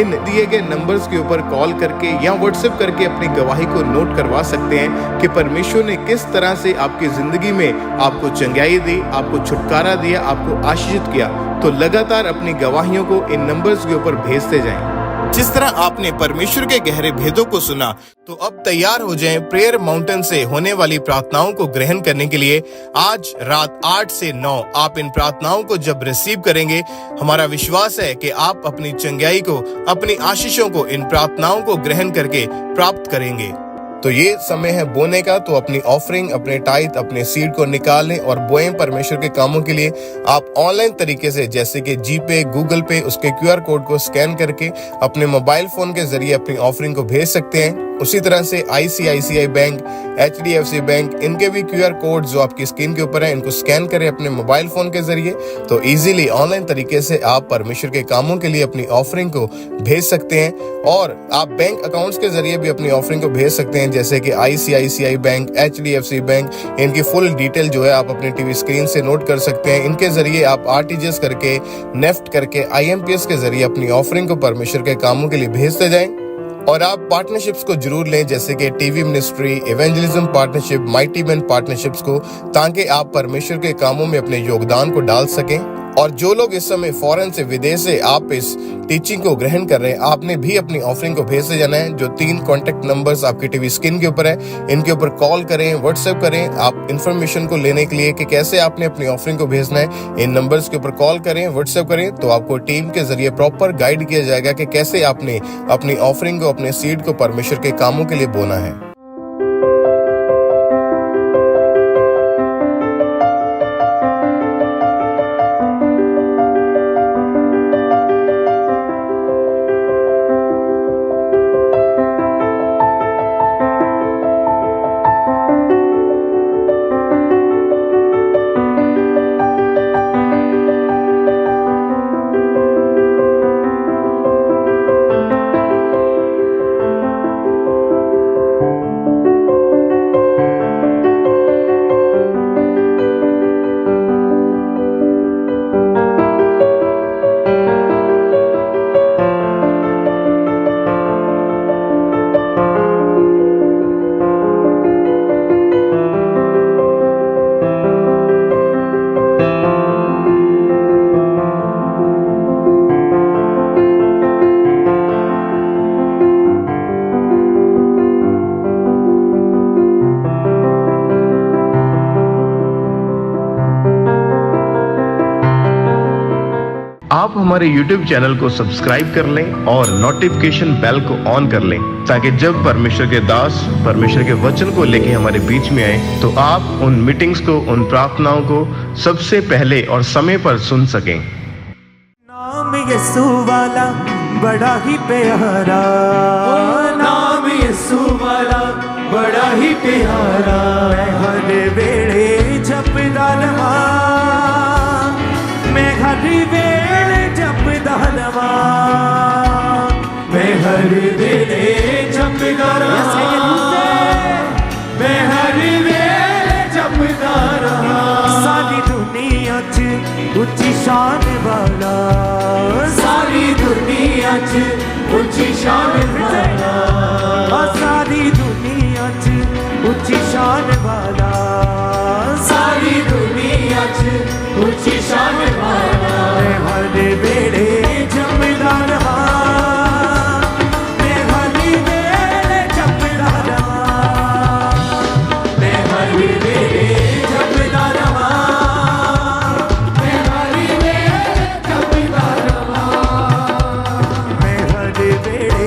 इन दिए गए नंबर्स के ऊपर कॉल करके या व्हाट्सएप करके अपनी गवाही को नोट करवा सकते हैं कि परमेश्वर ने किस तरह से आपकी जिंदगी में आपको चंगाई दी, आपको छुटकारा दिया, आपको आशीषित किया। तो लगातार अपनी गवाहियों को इन नंबर्स के ऊपर भेजते जाएं। जिस तरह आपने परमेश्वर के गहरे भेदों को सुना, तो अब तैयार हो जाएं प्रेयर माउंटेन से होने वाली प्रार्थनाओं को ग्रहण करने के लिए। आज रात 8 से 9 आप इन प्रार्थनाओं को जब रिसीव करेंगे, हमारा विश्वास है कि आप अपनी चंगाई को, अपनी आशीषों को इन प्रार्थनाओं को ग्रहण करके प्राप्त करेंगे। तो ये समय है बोने का, तो अपनी ऑफरिंग, अपने टाइथ, अपने सीड को निकालें और बोएं परमेश्वर के कामों के लिए। आप ऑनलाइन तरीके से जैसे कि जीपे, गूगल पे, उसके QR कोड को स्कैन करके अपने मोबाइल फोन के जरिए अपनी ऑफरिंग को भेज सकते हैं। उसी तरह से ICICI बैंक, HDFC बैंक, इनके भी QR कोड जो आपकी स्क्रीन के ऊपर है, इनको स्कैन करें अपने मोबाइल फोन के जरिए, तो इजीली ऑनलाइन तरीके से आप परमेश्वर के कामों के लिए अपनी ऑफरिंग को भेज सकते हैं। और आप बैंक अकाउंट्स के जरिए भी अपनी ऑफरिंग को भेज सकते हैं, जैसे कि ICICI बैंक, HDFC बैंक, इनकी फुल डिटेल जो है आप अपनी टीवी स्क्रीन से नोट कर सकते हैं। इनके जरिए आप RTGS करके, नेफ्ट करके, IMPS के जरिए अपनी ऑफरिंग को परमेश्वर के कामों के लिए भेजते जाएं। और आप पार्टनरशिप्स को जरूर लें, जैसे कि TV ministry, evangelism partnership, mighty man partnerships को, ताकि आप परमेश्वर के कामों में अपने योगदान को डाल सकें। और जो लोग इस समय फॉरेन से, विदेश से आप इस टीचिंग को ग्रहण कर रहे हैं, आपने भी अपनी ऑफरिंग को भेजते जाना है। जो 3 कॉन्टेक्ट नंबर्स आपकी टीवी स्क्रीन के ऊपर है, इनके ऊपर कॉल करें, व्हाट्सएप करें। आप इन्फॉर्मेशन को लेने के लिए कि कैसे आपने अपनी ऑफरिंग को भेजना है, इन नंबर्स के ऊपर कॉल करें, व्हाट्सएप करें, तो आपको टीम के जरिए प्रॉपर गाइड किया जाएगा कि कैसे आपने अपनी ऑफरिंग को, अपने सीड को परमेश्वर के कामों के लिए बोना है। आप हमारे YouTube चैनल को सब्सक्राइब कर लें और नोटिफिकेशन बेल को ऑन कर लें, ताकि जब परमेश्वर के दास परमेश्वर के वचन को लेके हमारे बीच में आए तो आप उन मीटिंग्स को, उन प्रार्थनाओं को सबसे पहले और समय पर सुन सकें। नाम यीशु वाला बड़ा ही प्यारा, नाम यीशु वाला बड़ा ही प्यारा। मैं हर वेले जपदा रहा, मैं हर वेले जपदा रहा, मैं हर वेले जपदा रहा, मैं हर वेले जपदा रहा। सारी दुनिया च उच्ची शान वाला, सारी दुनिया च उच्ची शान वाला, सारी दुनिया च उच्ची शान वाला, सारी दुनिया च उच्ची शान वाला। मैं हर वेले जपदा रहा, मैं हर वेले जपदा रहा, मैं हर वेले जपदा रहा, मैं हर वेले जपदा रहा, मैं हर वेले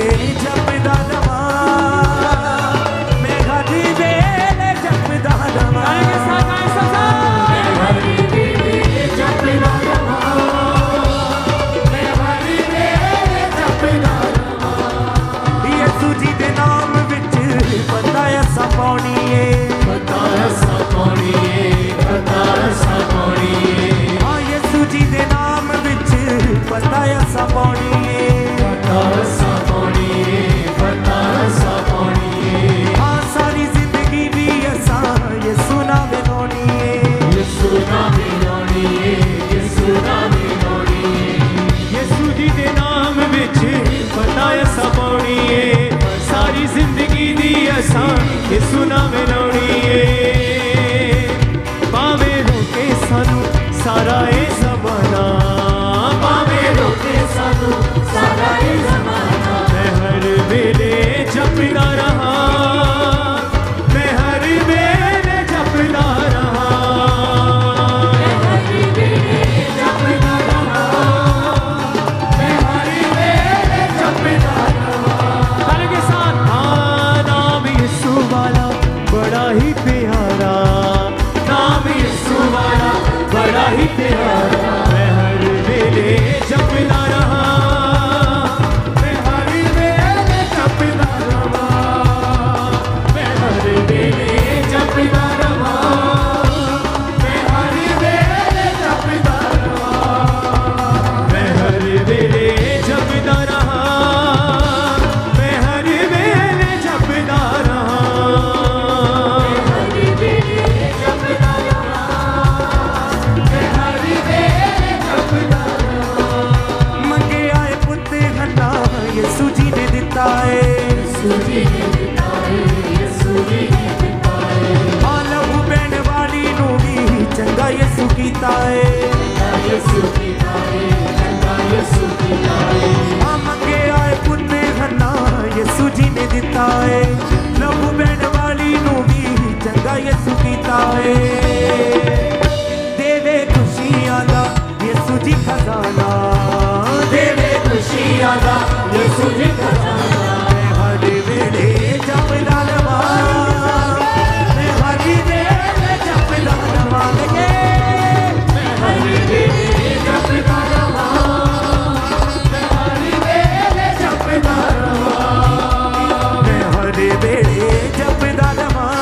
दिता है हाँ लहू बहन वाली नू भी चंगा यसू कीता है हाँ मंगे आए पुन्ने हन्ना यसू जी ने दिता है लहू बहन वाली नू भी चंगा यसू कीता है देवे खुशियां दा यसू जी खजाना देवे खुशियां दा यसू जी खजाना मैं हर वेले जपदा रवां मैं हर वेले जपदा रवां मैं हर वेले जपदा रवां मैं हर वेले जपदा रवां मैं हर वेले जपदा रवां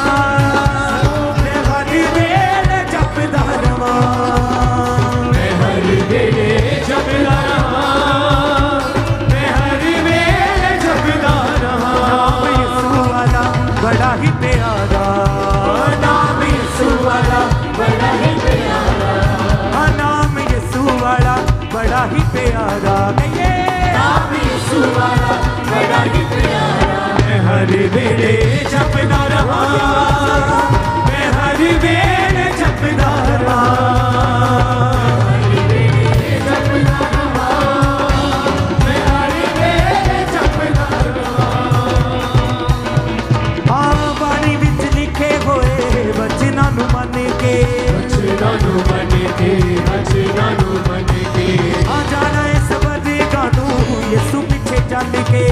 मैं हर वेले जपदा रवां मैं हर वेले जपदा रवां मैं हर वेले जपदा रवां नाम यीशु वाला बड़ा ही प्यारा नाम यीशु वाला बड़ा ही प्यारा हाँ नाम यीशु वाला बड़ा ही प्यारा नाम यीशु वाला बड़ा ही प्यारा मैं हर वेले जपदा रवां मैं हर वेले जपदा रवां हाँ बाणी विच लिखे होए वचनां नूं मन के आ जाना इस वधिका नूं यसू पिछे चल के